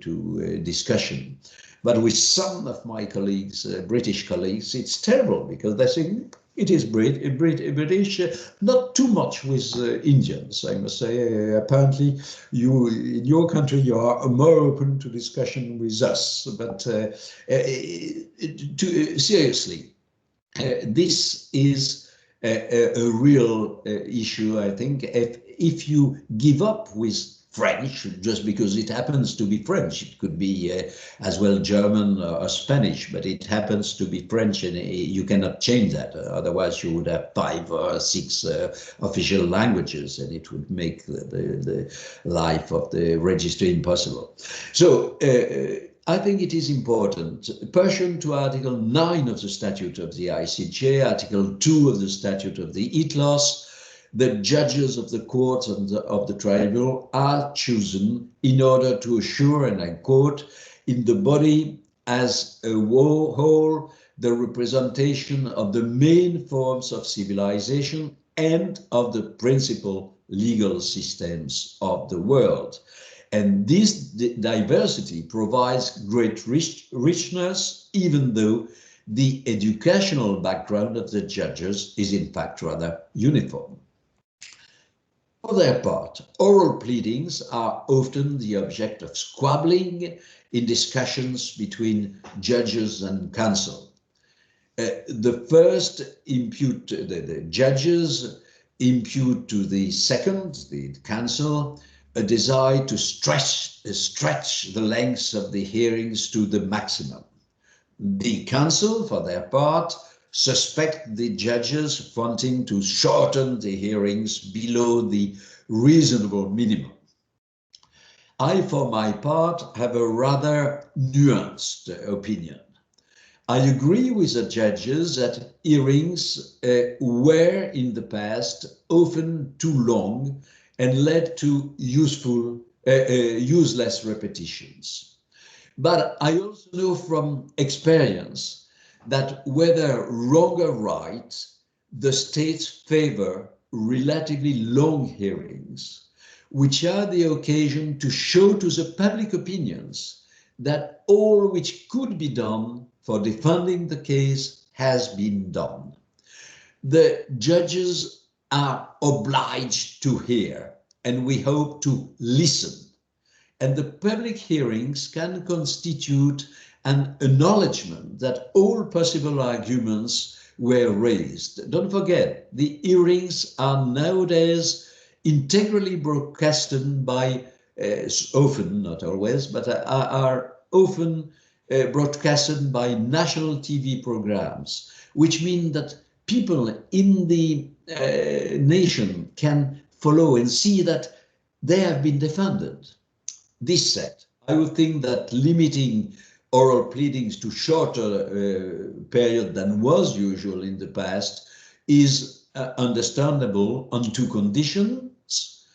discussion. But with some of my colleagues, British colleagues, it's terrible because they think it is British, not too much with Indians, I must say. Apparently, in your country, you are more open to discussion with us. But seriously, this is a real issue, I think. If you give up with French, just because it happens to be French, it could be as well German or Spanish, but it happens to be French, and you cannot change that. Otherwise, you would have 5 or 6 official languages, and it would make the life of the registry impossible. So I think it is important, pursuant to Article 9 of the Statute of the ICJ, Article 2 of the Statute of the ITLOS, the judges of the courts and of the tribunal are chosen in order to assure, and I quote, in the body as a whole, the representation of the main forms of civilization and of the principal legal systems of the world. And this diversity provides great richness, even though the educational background of the judges is in fact rather uniform. For their part, oral pleadings are often the object of squabbling in discussions between judges and counsel. The first impute, the judges impute to the second, the counsel, a desire to stretch the lengths of the hearings to the maximum. The counsel, for their part, suspect the judges wanting to shorten the hearings below the reasonable minimum. I, for my part, have a rather nuanced opinion. I agree with the judges that hearings were in the past often too long and led to useless repetitions. But I also know from experience that whether wrong or right, the states favor relatively long hearings, which are the occasion to show to the public opinions that all which could be done for defending the case has been done. The judges are obliged to hear, and we hope to listen. And the public hearings can constitute an acknowledgement that all possible arguments were raised. Don't forget, the hearings are nowadays integrally broadcasted by, often, not always, but are often broadcasted by national TV programs, which mean that people in the nation can follow and see that they have been defended. This said, I would think that limiting oral pleadings to shorter period than was usual in the past is understandable on two conditions.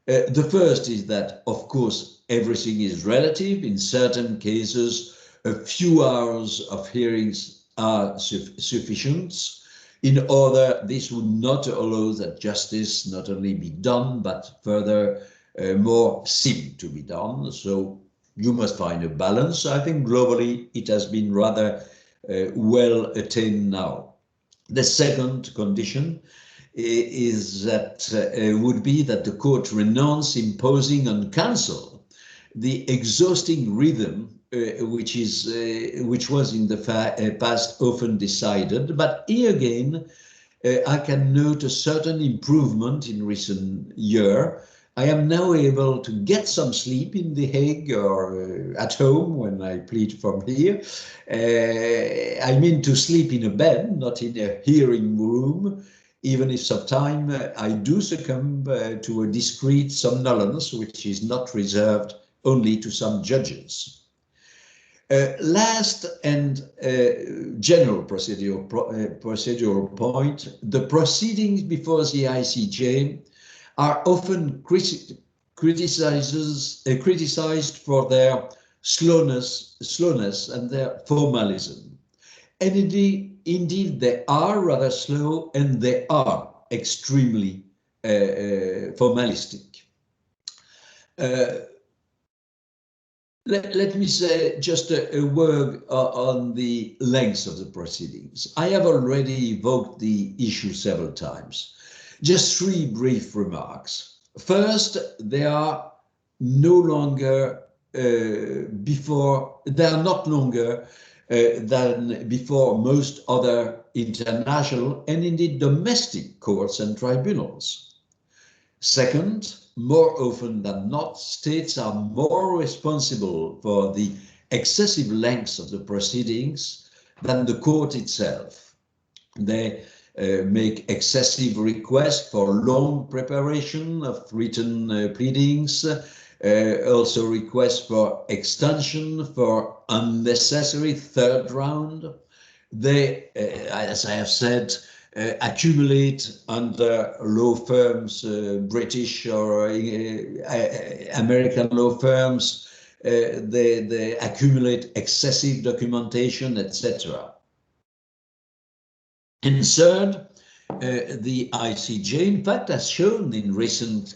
The first is that, of course, everything is relative. In certain cases, a few hours of hearings are sufficient. In order, this would not allow that justice not only be done, but further more seem to be done. So you must find a balance. I think globally it has been rather well attained now. The second condition is that would be that the court renounce imposing on counsel the exhausting rhythm which was in the past often decided. But here again, I can note a certain improvement in recent year. I am now able to get some sleep in The Hague or at home when I plead from here. I mean to sleep in a bed, not in a hearing room, even if sometimes I do succumb to a discreet somnolence, which is not reserved only to some judges. Last and general procedural point, the proceedings before the ICJ are often criticized for their slowness and their formalism. And indeed, they are rather slow and they are extremely formalistic. Let me say just a word on the length of the proceedings. I have already evoked the issue several times. Just three brief remarks. First, they are no longer than before most other international and indeed domestic courts and tribunals. Second, more often than not, states are more responsible for the excessive lengths of the proceedings than the court itself. They make excessive requests for long preparation of written pleadings. Also requests for extension for unnecessary third round. They, as I have said, accumulate under law firms, British or American law firms. They accumulate excessive documentation, etc. And third, the ICJ, in fact, has shown in recent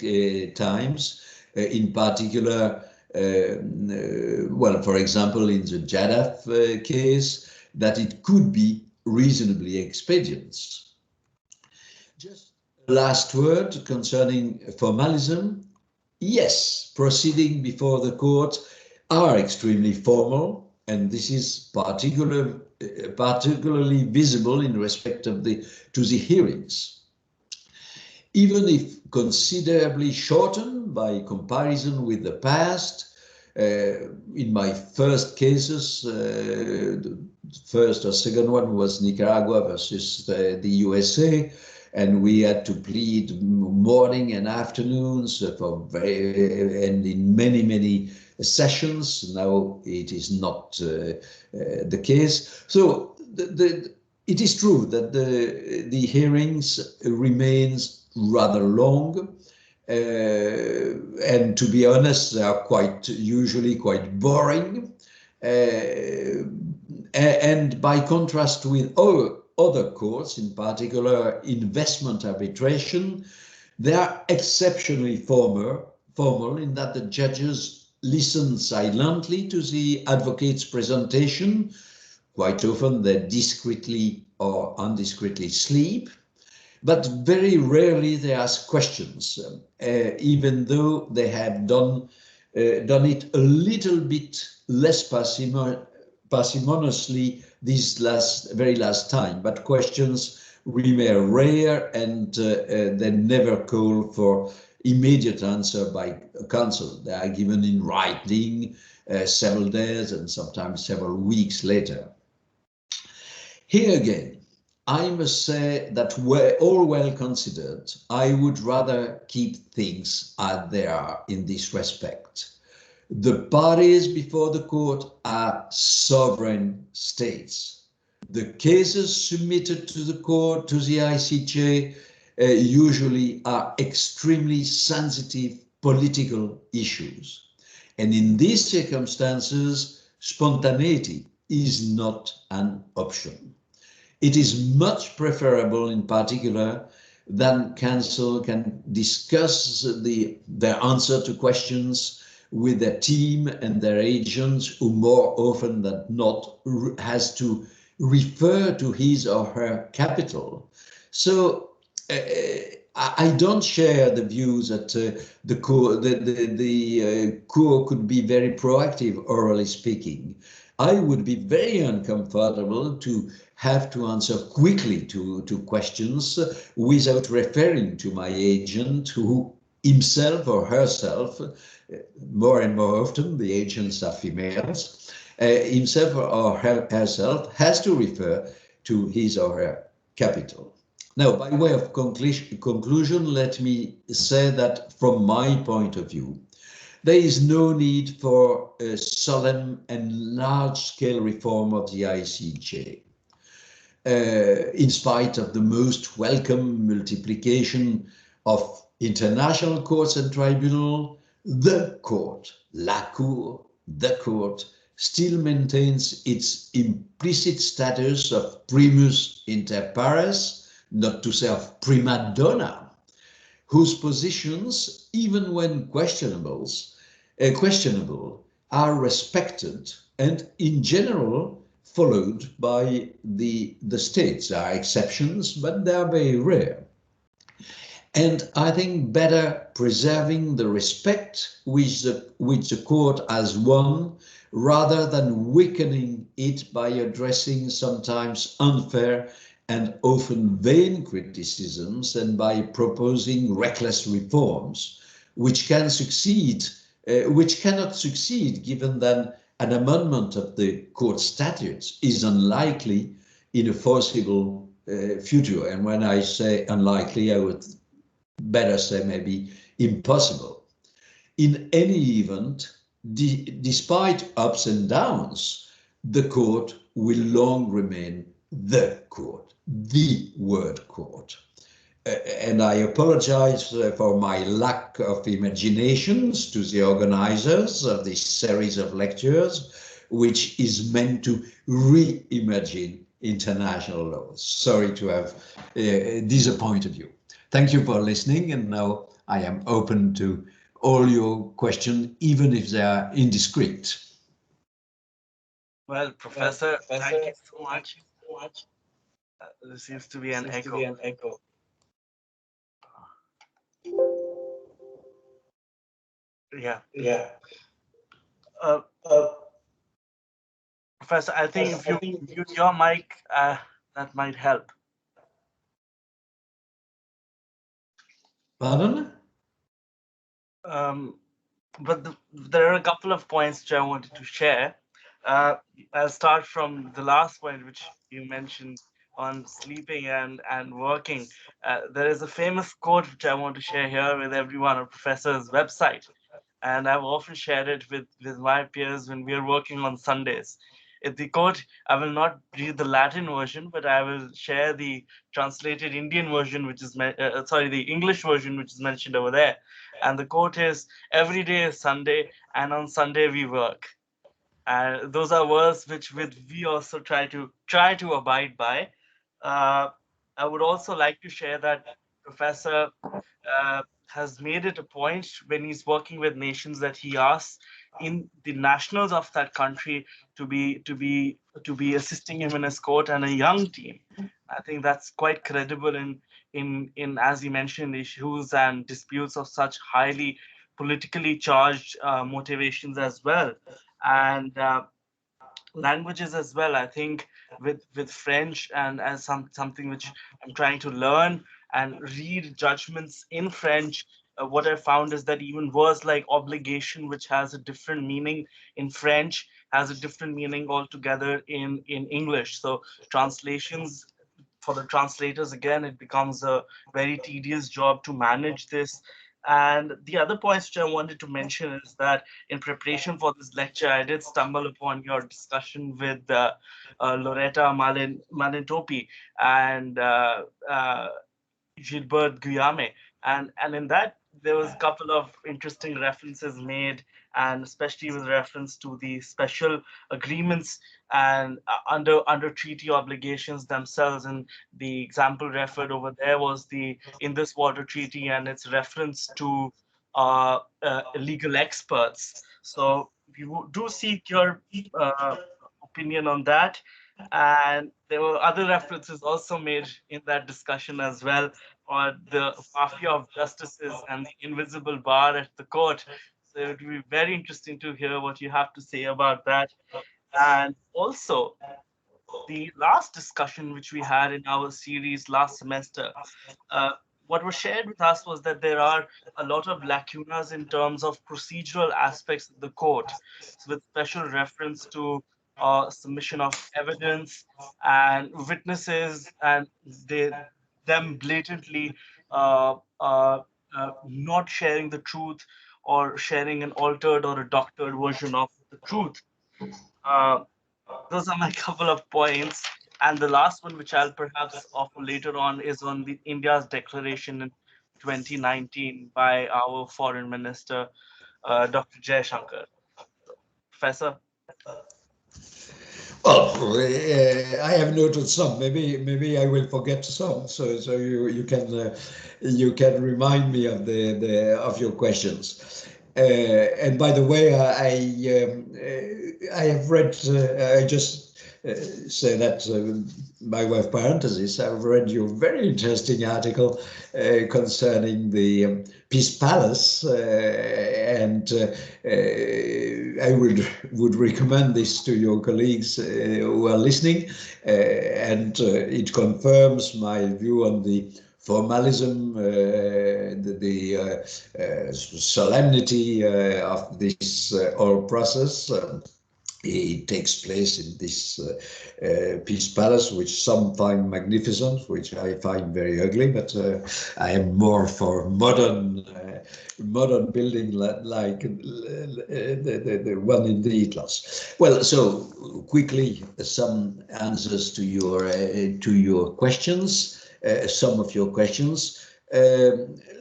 times, in particular, well, for example, in the Jadaf case, that it could be reasonably expedient. Just a last word concerning formalism. Yes, proceeding before the court are extremely formal, and this is particularly visible in respect of to the hearings. Even if considerably shortened by comparison with the past, in my first cases, the first or second one was Nicaragua versus the USA, and we had to plead morning and afternoons and in many sessions. Now it is not the case. So it is true that the hearings remains rather long. And to be honest, they are usually quite boring. And by contrast with other courts, in particular investment arbitration, they are exceptionally formal in that the judges listen silently to the advocate's presentation. Quite often they discreetly or undiscreetly sleep. But very rarely they ask questions, even though they have done it a little bit less parsimoniously this very last time. But questions remain rare, and they never call for immediate answer by counsel. They are given in writing several days and sometimes several weeks later. Here again, I must say that all well considered, I would rather keep things as they are in this respect. The parties before the court are sovereign states. The cases submitted to the court, to the ICJ, usually are extremely sensitive political issues. And in these circumstances, spontaneity is not an option. It is much preferable, in particular, that counsel can discuss their answer to questions with their team and their agents, who more often than not has to refer to his or her capital. So I don't share the views that the court could be very proactive, orally speaking. I would be very uncomfortable to have to answer quickly to questions without referring to my agent, who himself or herself, more and more often the agents are females, himself or herself has to refer to his or her capital. Now, by way of conclusion, let me say that from my point of view, there is no need for a solemn and large-scale reform of the ICJ. In spite of the most welcome multiplication of international courts and tribunals, the court, la cour, the court, still maintains its implicit status of primus inter pares, not to say of prima donna, whose positions, even when questionable, are respected and in general followed by the states. There are exceptions, but they are very rare. And I think better preserving the respect which the court has won, rather than weakening it by addressing sometimes unfair and often vain criticisms, and by proposing reckless reforms, which cannot succeed, given that an amendment of the court statutes is unlikely in a foreseeable future. And when I say unlikely, I would better say maybe impossible. in any event, despite ups and downs, the court will long remain the court, the word court. And I apologize for my lack of imaginations to the organizers of this series of lectures, which is meant to reimagine international laws. Sorry to have disappointed you. Thank you for listening, and now I am open to all your questions, even if they are indiscreet. Well, Professor, thank you so much. There seems to be an echo. Yeah. Uh, Professor, I think if you mute your mic, that might help. Pardon? But there are a couple of points which I wanted to share. I'll start from the last point, which you mentioned on sleeping and working. There is a famous quote which I want to share here with everyone on Professor's website. And I've often shared it with my peers when we are working on Sundays. The quote, I will not read the Latin version, but I will share the translated Indian version, which is, the English version, which is mentioned over there. And the quote is, every day is Sunday, and on Sunday we work. And those are words which we also try to abide by. I would also like to share that Professor has made it a point when he's working with nations that he asks in the nationals of that country to be assisting him in his court and a young team. I think that's quite credible in as you mentioned, issues and disputes of such highly politically charged motivations as well. And languages as well. I think with French and as something which I'm trying to learn and read judgments in French. What I found is that even words like obligation, which has a different meaning in French, has a different meaning altogether in English. So translations for the translators, again, it becomes a very tedious job to manage this. And the other points which I wanted to mention is that in preparation for this lecture, I did stumble upon your discussion with Loretta Malintopi and Gilbert Guillaume. And in that, there was a couple of interesting references made, and especially with reference to the special agreements and under treaty obligations themselves. And the example referred over there was the In This Water Treaty and its reference to legal experts. So we do seek your opinion on that. And there were other references also made in that discussion as well, or the mafia of justices and the invisible bar at the court. So it would be very interesting to hear what you have to say about that. And also, the last discussion which we had in our series last semester, uh, what was shared with us was that there are a lot of lacunas in terms of procedural aspects of the court, so with special reference to submission of evidence and witnesses, and them blatantly uh, uh, not sharing the truth or sharing an altered or a doctored version of the truth. Uh, those are my couple of points. And the last one, which I'll perhaps offer later on, is on the India's declaration in 2019 by our Foreign Minister, Dr. Jaishankar. Professor? Well, I have noted some. Maybe I will forget some. So you can remind me of of your questions. And by the way, I have read. I just say that by way of parenthesis, I've read your very interesting article concerning the Peace Palace, and I would recommend this to your colleagues who are listening, and it confirms my view on the formalism, the solemnity of this whole process. It takes place in this Peace Palace, which some find magnificent, which I find very ugly, but I am more for modern building like the one in the E-class. Well, so quickly some answers to your questions, some of your questions.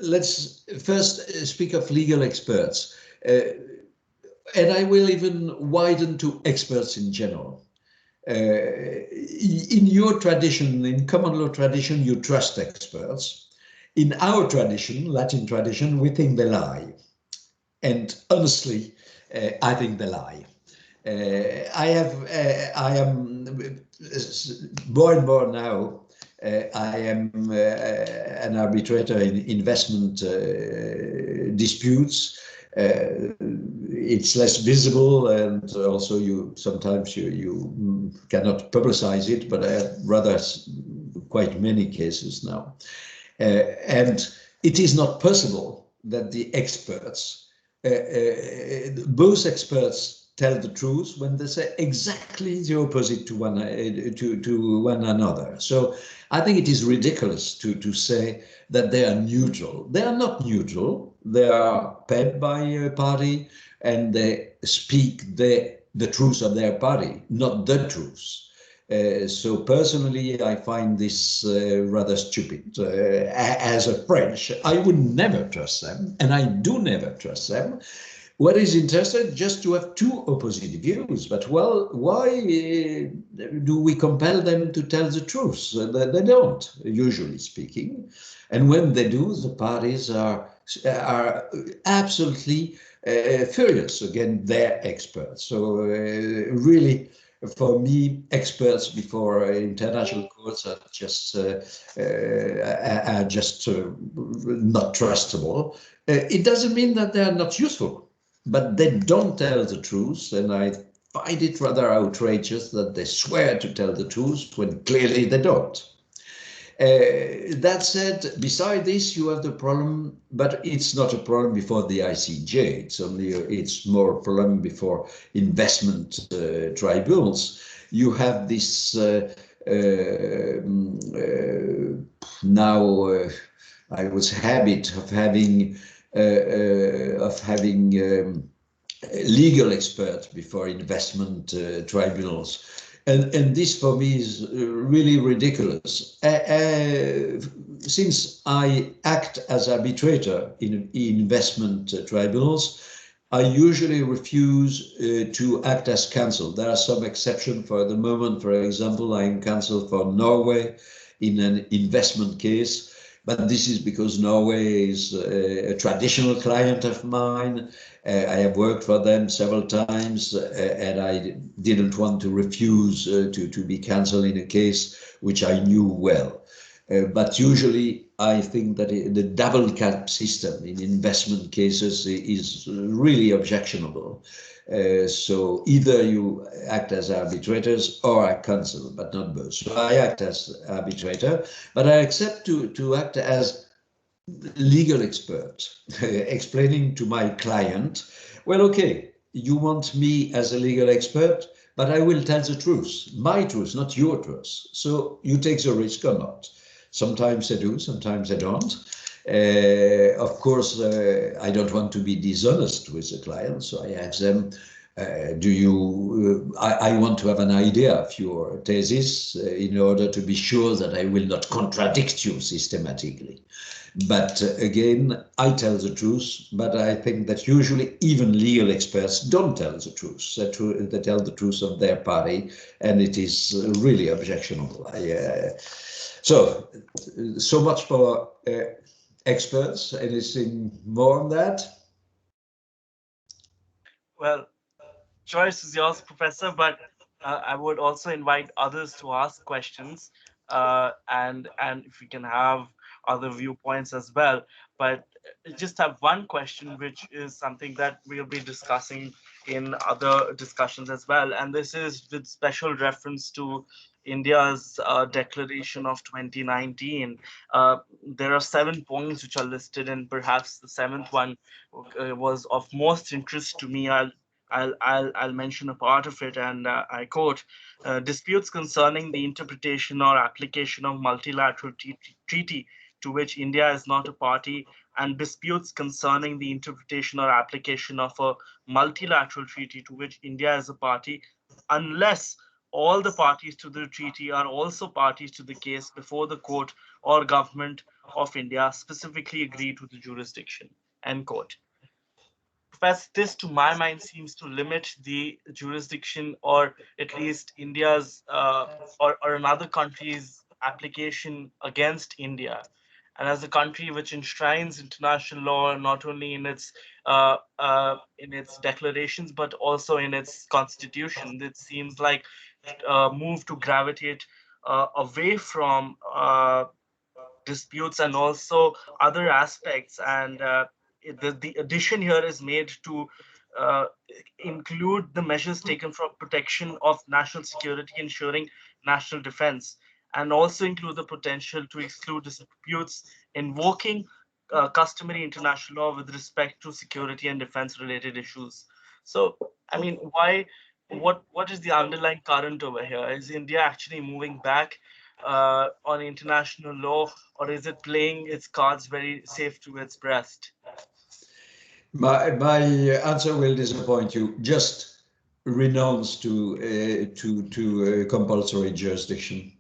Let's first speak of legal experts. And I will even widen to experts in general. In your tradition, in common law tradition, you trust experts. In our tradition, Latin tradition, we think they lie. And honestly, I think they lie. I am more and more now. I am an arbitrator in investment disputes. It's less visible, and also you sometimes you cannot publicize it, but I have rather quite many cases now. And it is not possible that the experts, both experts tell the truth when they say exactly the opposite to one another. So I think it is ridiculous to say that they are neutral. They are not neutral. They are paid by a party and they speak the truth of their party, not the truth. So personally, I find this rather stupid. As a French, I would never trust them, and I do never trust them. What is interesting, just to have two opposite views, but well, why do we compel them to tell the truth? They don't, usually speaking. And when they do, the parties are absolutely furious against their experts. So really, for me, experts before international courts are just not trustable. It doesn't mean that they are not useful, but they don't tell the truth, and I find it rather outrageous that they swear to tell the truth when clearly they don't. That said, beside this, you have the problem, but it's not a problem before the ICJ. It's more a problem before investment tribunals. You have this now, I was habit of having legal experts before investment tribunals. And this for me is really ridiculous. Since I act as arbitrator in investment tribunals, I usually refuse to act as counsel. There are some exceptions for the moment. For example, I am counsel for Norway in an investment case, but this is because Norway is a traditional client of mine. I have worked for them several times, and I didn't want to refuse to be counsel in a case which I knew well. But usually I think that the double cap system in investment cases is really objectionable. So either you act as arbitrators or a counsel, but not both. So I act as arbitrator, but I accept to act as legal expert, explaining to my client, well, okay, you want me as a legal expert, but I will tell the truth, my truth, not your truth. So you take the risk or not. Sometimes I do, sometimes I don't. Of course, I don't want to be dishonest with the client, so I ask them, I want to have an idea of your thesis in order to be sure that I will not contradict you systematically. But again, I tell the truth, but I think that usually even legal experts don't tell the truth. They tell the truth of their party, and it is really objectionable. So much for experts. Anything more on that? Well, choice is yours, Professor, but I would also invite others to ask questions, and if we can have other viewpoints as well. But I just have one question, which is something that we'll be discussing in other discussions as well, and this is with special reference to India's declaration of 2019. There are 7 points which are listed, and perhaps the seventh one was of most interest to me. I'll mention a part of it, and I quote: disputes concerning the interpretation or application of multilateral treaty to which India is not a party, and disputes concerning the interpretation or application of a multilateral treaty to which India is a party, unless all the parties to the treaty are also parties to the case before the court or government of India specifically agree to the jurisdiction. End quote. Professor, this to my mind seems to limit the jurisdiction, or at least India's or another country's application against India. And as a country which enshrines international law not only in its declarations but also in its constitution, it seems like move to gravitate away from disputes and also other aspects. And the addition here is made to uh, include the measures taken for protection of national security, ensuring national defense, and also include the potential to exclude disputes invoking customary international law with respect to security and defense related issues. So, I mean, what is the underlying current over here? Is India actually moving back on international law, or is it playing its cards very safe to its breast? My answer will disappoint you. Just renounce to compulsory jurisdiction,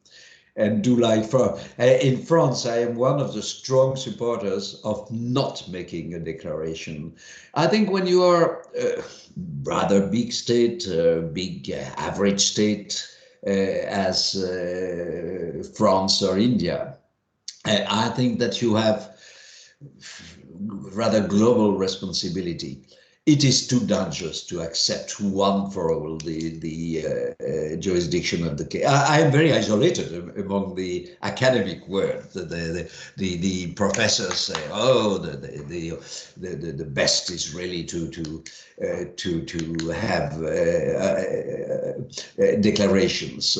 and do like for in France. I am one of the strong supporters of not making a declaration. I think when you are a rather big state, big average state as France or India, I think that you have rather global responsibility. It is too dangerous to accept one for all the jurisdiction of the case. I am very isolated among the academic world. The professors say, "Oh, the best is really to have declarations."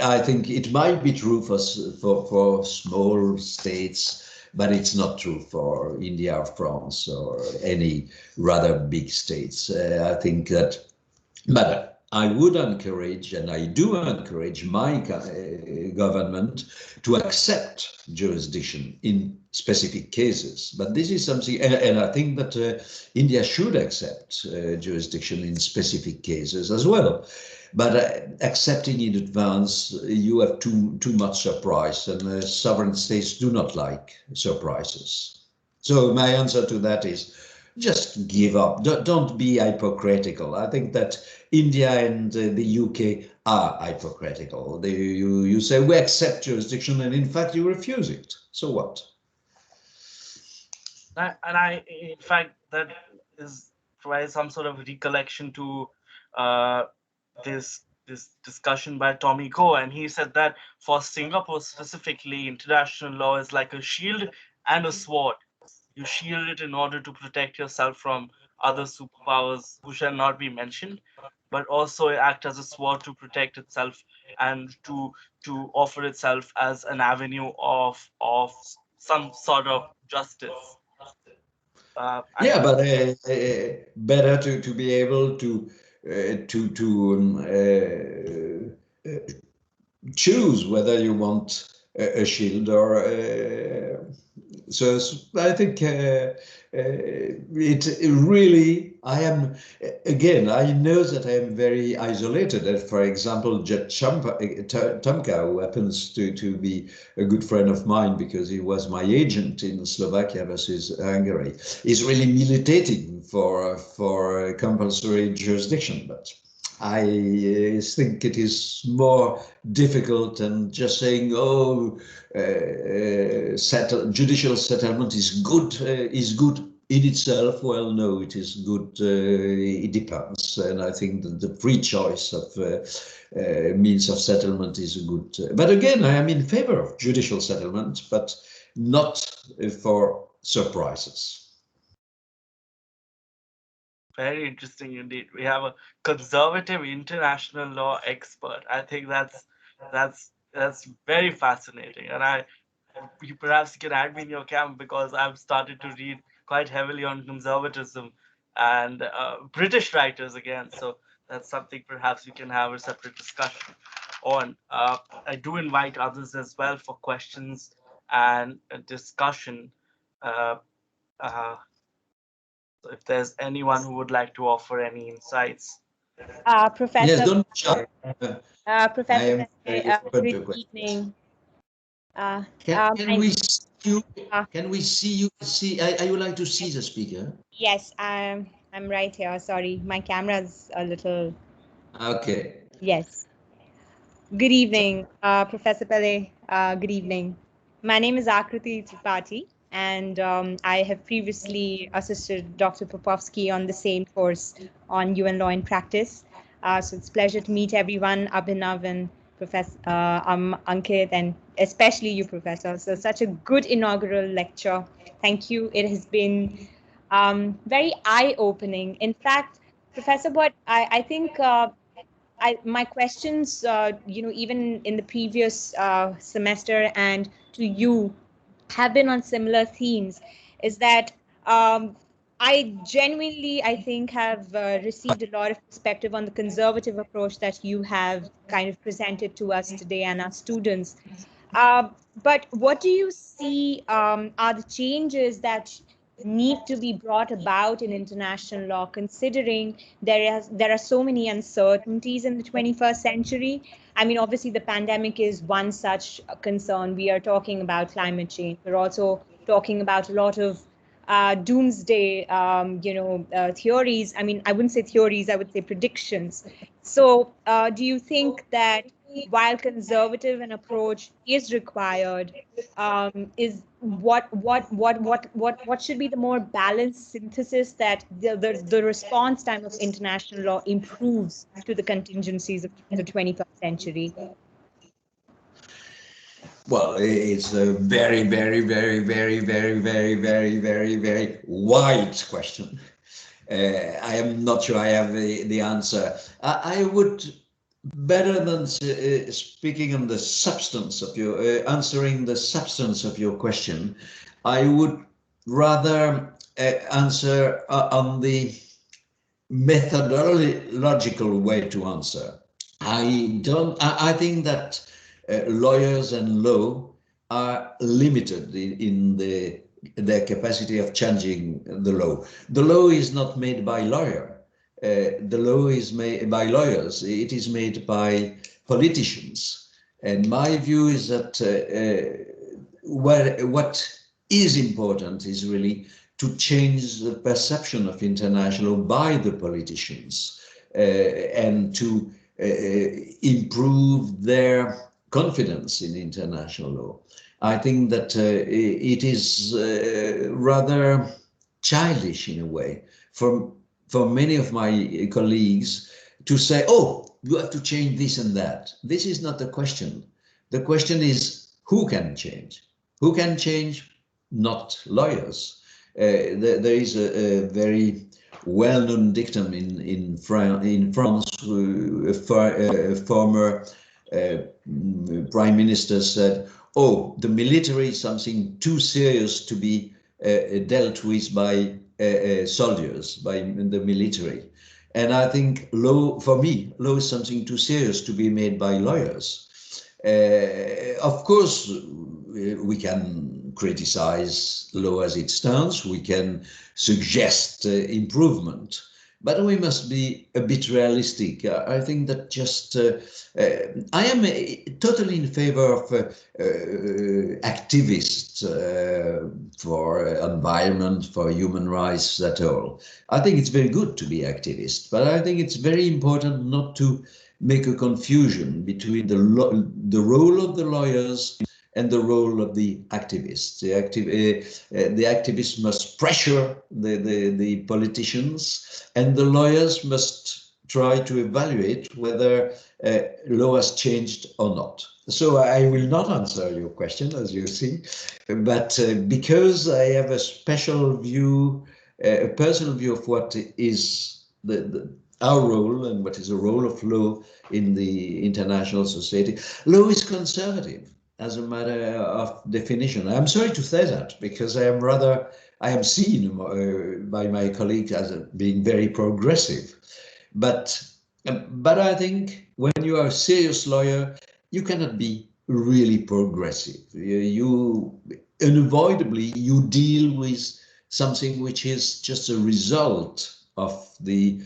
I think it might be true for small states, but it's not true for India or France or any rather big states. I think that, but I would encourage, and I do encourage my government to accept jurisdiction in specific cases. But this is something, and I think that India should accept jurisdiction in specific cases as well. But accepting in advance, you have too much surprise, and sovereign states do not like surprises. So my answer to that is just give up. Don't be hypocritical. I think that India and the UK are hypocritical. You say we accept jurisdiction, and in fact you refuse it. So what? In fact, that is provides some sort of recollection to this discussion by Tommy Go, and he said that for Singapore specifically, international law is like a shield and a sword. You shield it in order to protect yourself from other superpowers who shall not be mentioned, but also act as a sword to protect itself and to offer itself as an avenue of some sort of justice. Yeah, but better to be able to choose whether you want a shield or so I think it really, I am, again, I know that I am very isolated. For example, Judge Tomka, who happens to be a good friend of mine because he was my agent in Slovakia versus Hungary, is really militating for compulsory jurisdiction. But I think it is more difficult than just saying, "Oh, judicial settlement is good in itself." Well, no, it is good. It depends, and I think that the free choice of means of settlement is good. But again, I am in favor of judicial settlement, but not for surprises. Very interesting indeed. We have a conservative international law expert. I think that's very fascinating, and you perhaps can add me in your camp because I've started to read quite heavily on conservatism and British writers again. So that's something perhaps we can have a separate discussion on. I do invite others as well for questions and a discussion. Uh, uh, so if there's anyone who would like to offer any insights. Yes, Professor, don't shout. I Professor, am very open to good questions. evening. Can we see you? Can we see you? I would like to see the speaker. Yes, I'm right here. Sorry, my camera's a little. Okay. Yes. Good evening, Professor Pellet. Good evening. My name is Akriti Tripathi, and I have previously assisted Dr. Popovsky on the same course on UN law in practice. So it's a pleasure to meet everyone, Abhinav and Professor Ankit, and especially you, Professor. So such a good inaugural lecture. Thank you. It has been very eye-opening. In fact, Professor, what I think my questions, even in the previous semester and to you, have been on similar themes. Is that I genuinely, I think, have received a lot of perspective on the conservative approach that you have kind of presented to us today and our students. But what do you see are the changes that need to be brought about in international law, considering there are so many uncertainties in the 21st century? I mean, obviously, the pandemic is one such concern. We are talking about climate change. We're also talking about a lot of doomsday, theories. I mean, I wouldn't say theories, I would say predictions. So, do you think that while conservative an approach is required, is what should be the more balanced synthesis that the response time of international law improves to the contingencies of the 21st century? Well, it's a very, very, very, very, very, very, very, very, very wide question. I am not sure I have the answer. I would, better than speaking on the substance of your, answering the substance of your question, I would rather answer on the methodological way to answer. I think that lawyers and law are limited in their capacity of changing the law. The law is not made by lawyer. The law is made by lawyers. It is made by politicians. And my view is that what is important is really to change the perception of international law by the politicians and to improve their confidence in international law. I think that it is rather childish in a way for many of my colleagues to say, oh, you have to change this and that. This is not the question. The question is who can change? Who can change? Not lawyers. There is a very well-known dictum in France. A former prime minister said, oh, the military is something too serious to be dealt with by soldiers, by the military. And I think law, for me, law is something too serious to be made by lawyers. Of course, we can criticize law as it stands, we can suggest improvement, but we must be a bit realistic. I think that just, I am totally in favor of activists for environment, for human rights at all. I think it's very good to be activist, but I think it's very important not to make a confusion between the role of the lawyers and the role of the activists. The activists must pressure the politicians, and the lawyers must try to evaluate whether law has changed or not. So I will not answer your question, as you see, but because I have a special view, a personal view of what is our role and what is the role of law in the international society. Law is conservative as a matter of definition. I'm sorry to say that because I am rather I am seen by my colleagues as being very progressive. But I think when you are a serious lawyer, you cannot be really progressive. You unavoidably you deal with something which is just a result of the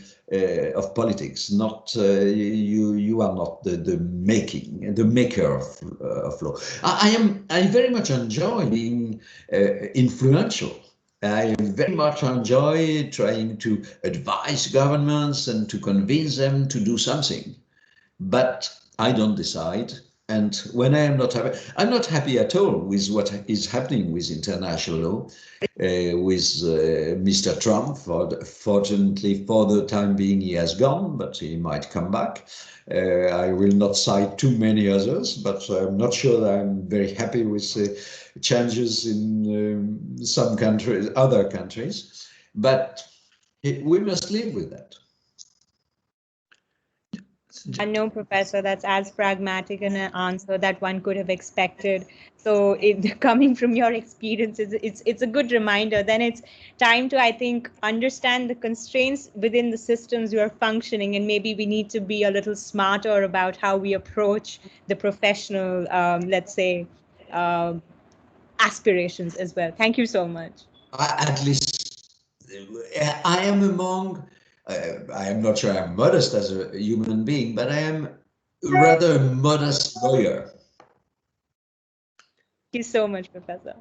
of politics. Not you are not the maker of law. I very much enjoy being influential. I very much enjoy trying to advise governments and to convince them to do something, but I don't decide. And when I am not happy, I'm not happy at all with what is happening with international law, with Mr. Trump. Fortunately, for the time being, he has gone, but he might come back. I will not cite too many others, but I'm not sure that I'm very happy with changes in some countries, other countries. But we must live with that. No, Professor, that's as pragmatic an answer that one could have expected. So, coming from your experience, it's a good reminder. Then it's time to, I think, understand the constraints within the systems you are functioning, and maybe we need to be a little smarter about how we approach the professional, let's say, aspirations as well. Thank you so much. At least I am among. I am not sure I'm modest as a human being, but I am rather a modest lawyer. Thank you so much, Professor.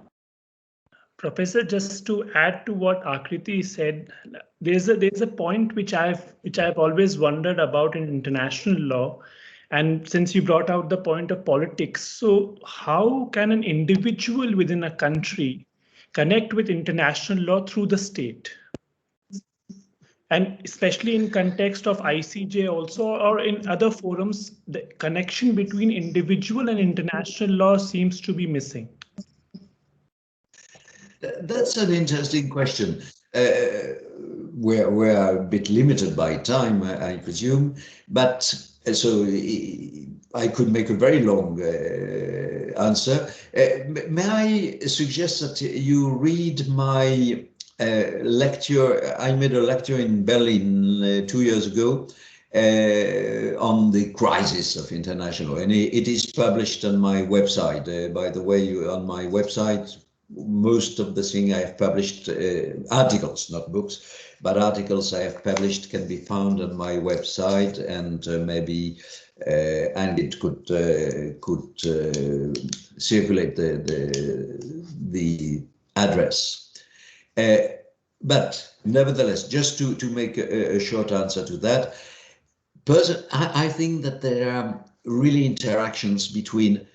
Professor, just to add to what Akriti said, there's a point which I've always wondered about in international law. And since you brought out the point of politics, so how can an individual within a country connect with international law through the state? And especially in context of ICJ also, or in other forums, the connection between individual and international law seems to be missing. That's an interesting question. We're a bit limited by time, I presume, but so I could make a very long answer. May I suggest that you read my lecture? I made a lecture in Berlin 2 years ago on the crisis of international law, and it is published on my website. By the way, on my website, most of the thing I have published, articles, not books, but articles I have published can be found on my website, and maybe Ankit could circulate the address. But nevertheless, just to make a short answer to that, I think that there are really interactions between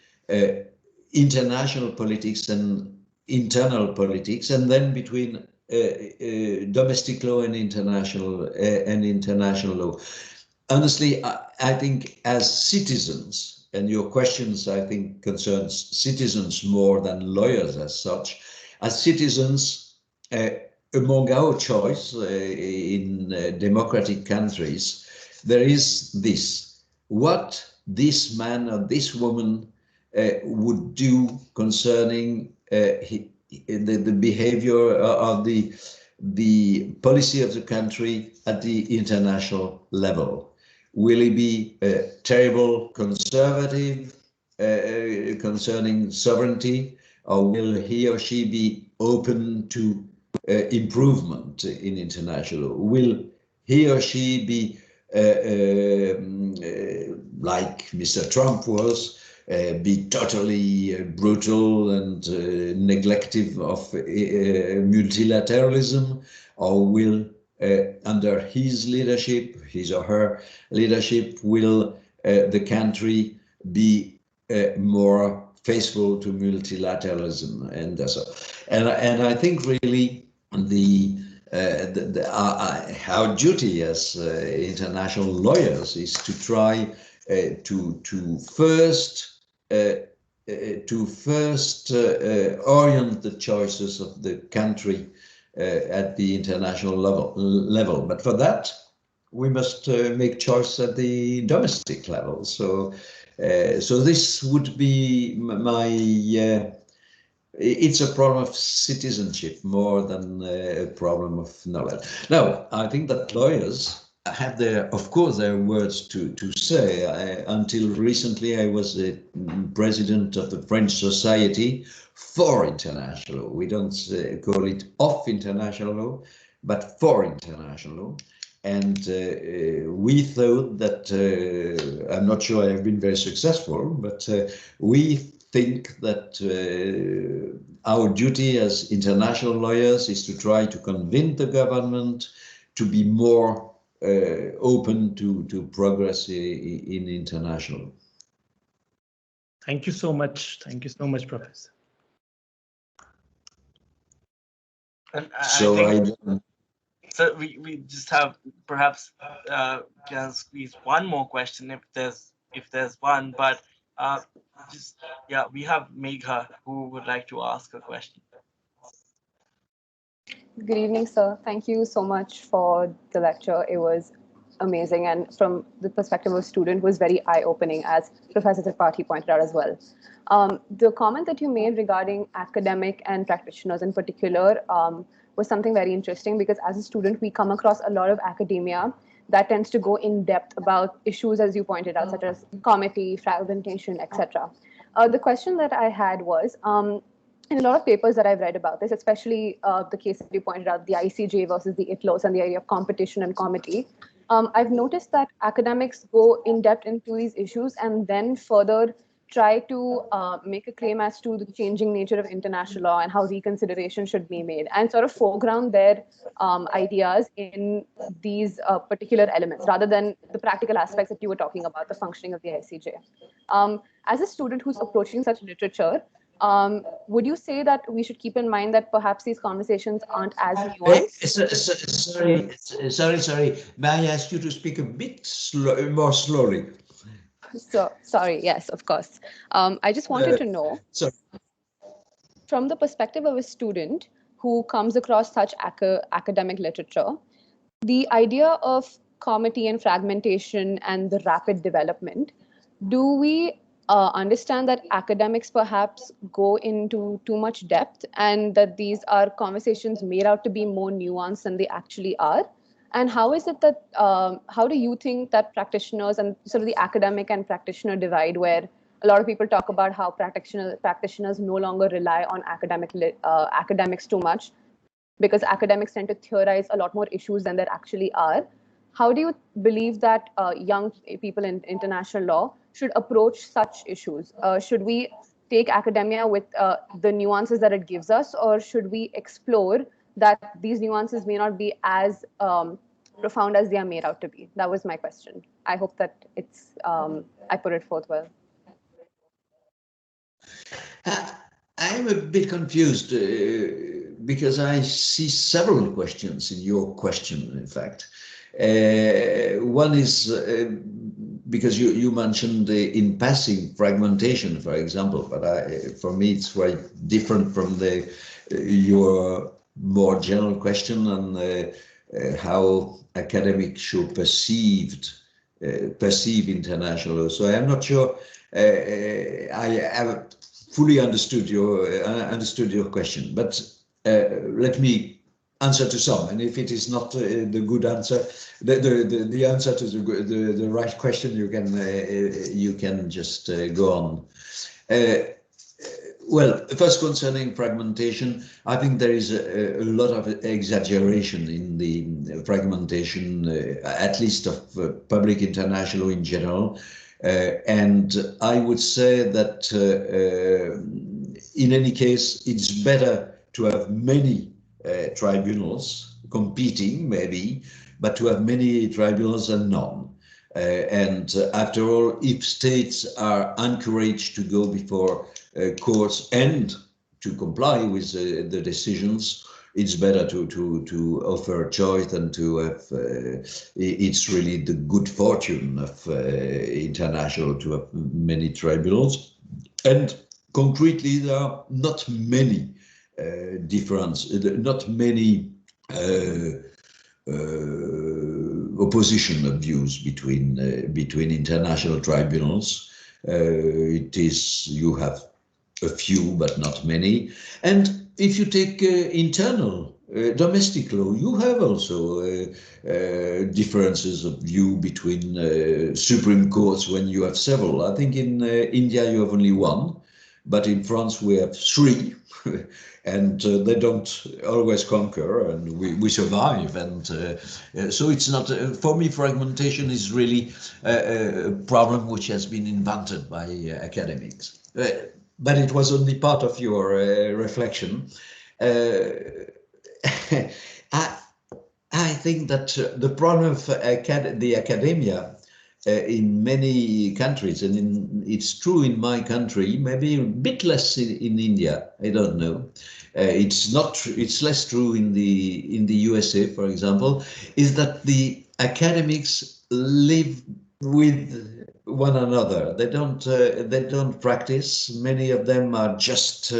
international politics and internal politics, and then between domestic law and international law. Honestly, I think as citizens, and your questions I think concerns citizens more than lawyers as such, as citizens, among our choice in democratic countries, there is this: what this man or this woman would do concerning the behavior of the policy of the country at the international level. Will he be a terrible conservative concerning sovereignty, or will he or she be open to improvement in international law? Will he or she be like Mr. Trump was, be totally brutal and neglective of multilateralism, or will, under his leadership, his or her leadership, will the country be more faithful to multilateralism? And and I think really our duty as international lawyers is to try to first orient the choices of the country at the international level. But for that, we must make choice at the domestic level. So this would be my it's a problem of citizenship more than a problem of knowledge. Now, I think that lawyers have of course, their words to say. Until recently, I was the president of the French Society for International Law. We don't call it of international law, but for international law. And we thought that, I'm not sure I've been very successful, but we think that our duty as international lawyers is to try to convince the government to be more open to progress in international. Thank you so much. Thank you so much, Professor. And So we just have perhaps can squeeze one more question if there's one, but we have Megha who would like to ask a question. Good evening, sir. Thank you so much for the lecture. It was amazing, and from the perspective of a student was very eye-opening, as Professor Tripathi pointed out as well. The comment that you made regarding academic and practitioners in particular was something very interesting, because as a student, we come across a lot of academia that tends to go in depth about issues, as you pointed out, such as comity, fragmentation, etc. The question that I had was, in a lot of papers that I've read about this, especially the case that you pointed out, the ICJ versus the ITLOS and the area of competition and comity, I've noticed that academics go in depth into these issues and then further try to make a claim as to the changing nature of international law and how reconsideration should be made, and sort of foreground their ideas in these particular elements rather than the practical aspects that you were talking about, the functioning of the ICJ. As a student who's approaching such literature, would you say that we should keep in mind that perhaps these conversations aren't as nuanced? Sorry. May I ask you to speak a bit more slowly? So, sorry, yes, of course. I just wanted to know, from the perspective of a student who comes across such academic literature, the idea of comity and fragmentation and the rapid development, do we understand that academics perhaps go into too much depth and that these are conversations made out to be more nuanced than they actually are? And how is it that, how do you think that practitioners and sort of the academic and practitioner divide, where a lot of people talk about how practitioners no longer rely on academics too much, because academics tend to theorize a lot more issues than there actually are? How do you believe that young people in international law should approach such issues? Should we take academia with the nuances that it gives us, or should we explore that these nuances may not be as profound as they are made out to be? That was my question. I hope that it's I put it forth well. I'm a bit confused because I see several questions in your question, in fact. One is because you mentioned in passing fragmentation, for example, but for me it's quite different from your more general question on how academics should perceive international law. So I'm not sure I have fully understood your question, but let me answer to some. And if it is not the good answer, the answer to the right question, you can just go on. Well, first concerning fragmentation, I think there is a lot of exaggeration in the fragmentation, at least of public international in general. And I would say that in any case, it's better to have many tribunals competing, maybe, but to have many tribunals than none. And after all, if states are encouraged to go before courts and to comply with the decisions, it's better to offer a choice than to have. It's really the good fortune of international to have many tribunals. And concretely, there are not many not many opposition of views between international tribunals. You have a few, but not many. And if you take internal domestic law, you have also differences of view between Supreme Courts when you have several. I think in India you have only one, but in France we have three. And they don't always conquer, and we survive. And so it's not, for me, fragmentation is really a problem which has been invented by academics. But it was only part of your reflection. I think that the problem of the academia in many countries, and it's true in my country, maybe a bit less in India, I don't know. It's less true in the USA, for example, is that the academics live with one another. They don't practice. Many of them are just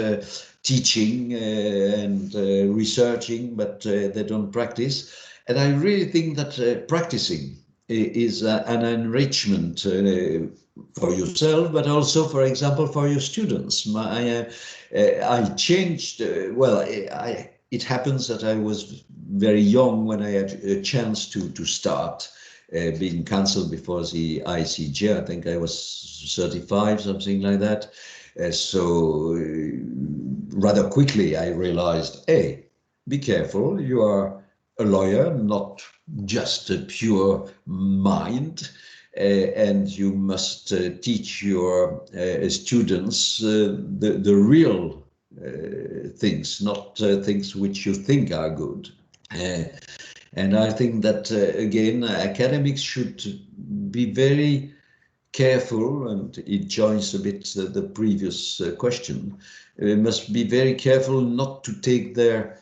teaching and researching, but they don't practice. And I really think that practicing is an enrichment for yourself, but also, for example, for your students. I changed, it happens that I was very young when I had a chance to start being counsel before the ICJ. I think I was 35, something like that. So rather quickly I realized, hey, be careful, you are a lawyer, not just a pure mind, and you must teach your students the real things, not things which you think are good. And I think that, again, academics should be very careful, and it joins a bit the previous question, must be very careful not to take their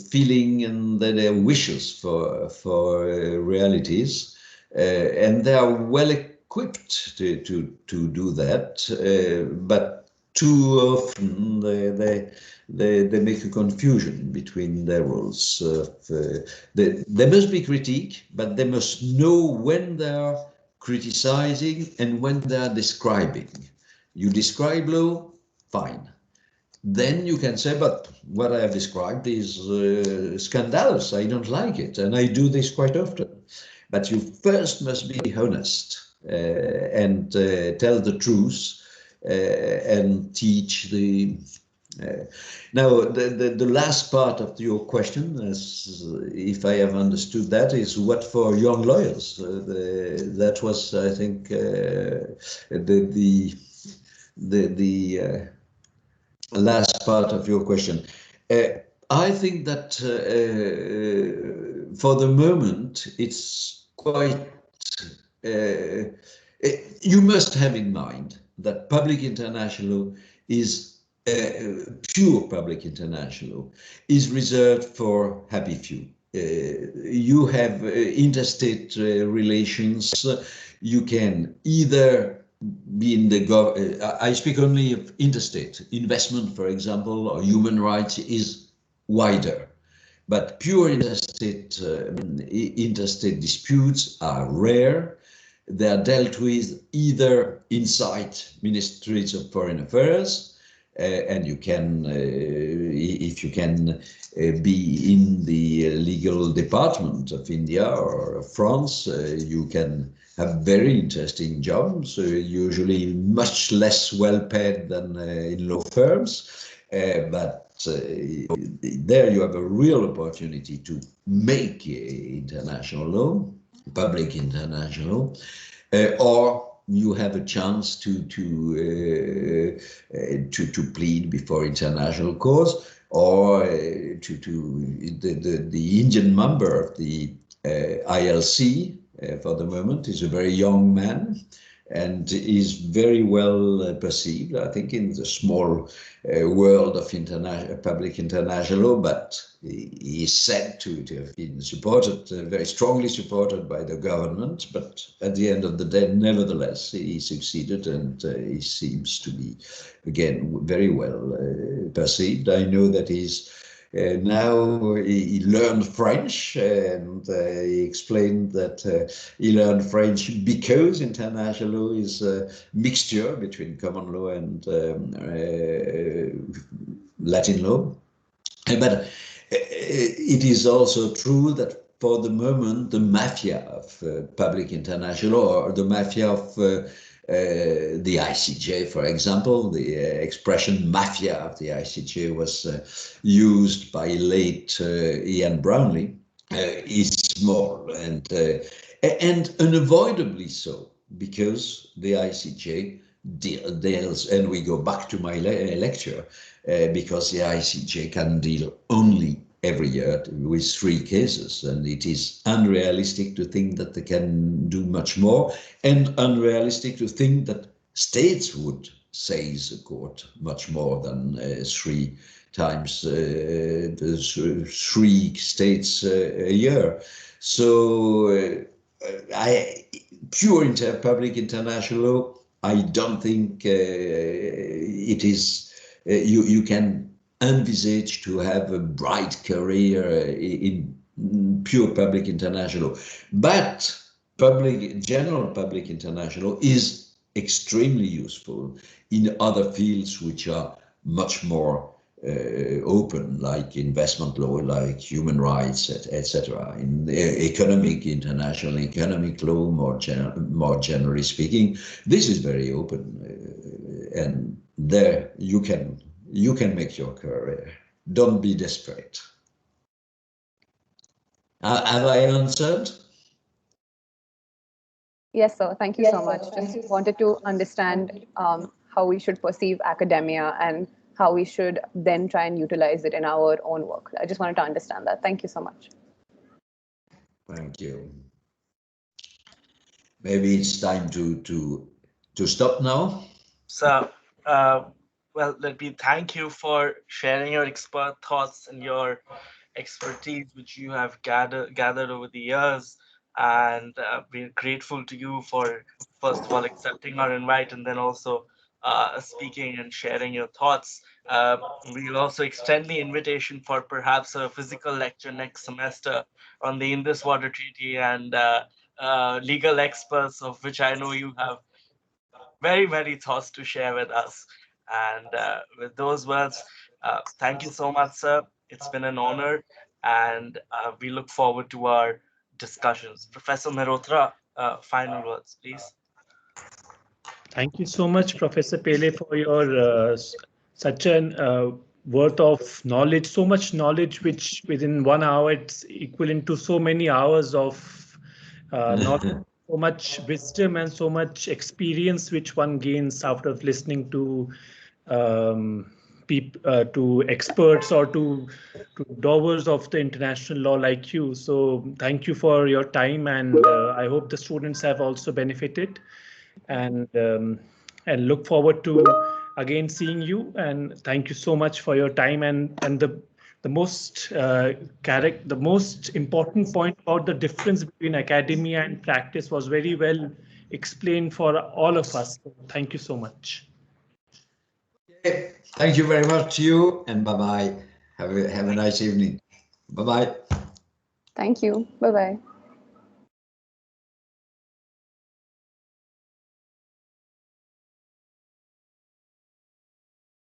feeling and their wishes for realities, and they are well equipped to do that, but too often they make a confusion between their roles. There must be critique, but they must know when they are criticizing and when they are describing. You describe law, fine. Then you can say, but what I have described is scandalous. I don't like it, and I do this quite often. But you first must be honest and tell the truth and teach the. Now, the last part of your question, as if I have understood that, is what for young lawyers. That was, I think, the last part of your question. I think that for the moment, it's quite, you must have in mind that public international is, pure public international is reserved for happy few. You have interstate relations. You can either be in the I speak only of interstate investment, for example, or human rights is wider, but pure interstate disputes are rare. They are dealt with either inside ministries of foreign affairs, and you can, if you can be in the legal department of India or France, you can have very interesting jobs, usually much less well paid than in law firms, but there you have a real opportunity to make international law, public international, or you have a chance to plead before international courts, or the Indian member of the ILC for the moment is a very young man and is very well perceived, I think, in the small world of public international law, but he is said to have been supported, very strongly supported by the government, but at the end of the day, nevertheless, he succeeded, and he seems to be, again, very well perceived. I know that he's Now he learned French, and he explained that he learned French because international law is a mixture between common law and Latin law. But it is also true that for the moment, the mafia of public international law, or the mafia of the ICJ, for example, the expression mafia of the ICJ was used by late Ian Brownlee, is small and unavoidably so, because the ICJ deals, and we go back to my lecture, because the ICJ can deal only every year with 3 cases, and it is unrealistic to think that they can do much more, and unrealistic to think that states would seize the court much more than 3 times, 3 states a year. So pure public international law, I don't think it is. You can envisage to have a bright career in pure public international law, but general public international law is extremely useful in other fields which are much more open, like investment law, like human rights, etc. In international economic law, more generally speaking, this is very open, and there you can make your career. Don't be desperate. Have I answered? Yes, sir. Thank you so much. Just wanted to understand how we should perceive academia and how we should then try and utilize it in our own work. I just wanted to understand that. Thank you so much. Thank you. Maybe it's time to stop now. So, well, let me thank you for sharing your expert thoughts and your expertise, which you have gathered over the years. And we're grateful to you for, first of all, accepting our invite, and then also speaking and sharing your thoughts. We'll also extend the invitation for perhaps a physical lecture next semester on the Indus Water Treaty and legal experts, of which I know you have very, very thoughts to share with us. And with those words, thank you so much, sir. It's been an honor, and we look forward to our discussions. Professor Malhotra, final words, please. Thank you so much, Professor Pellet, for your such an worth of knowledge, so much knowledge, which within 1 hour, it's equivalent to so many hours of knowledge. So much wisdom and so much experience which one gains out of listening to to experts or to dovers of the international law like you. So thank you for your time, and I hope the students have also benefited, and look forward to again seeing you. And thank you so much for your time, and the most important point about the difference between academia and practice was very well explained for all of us. Thank you so much. Thank you very much to you, and bye-bye. Have a nice evening. Bye-bye. Thank you. Bye-bye.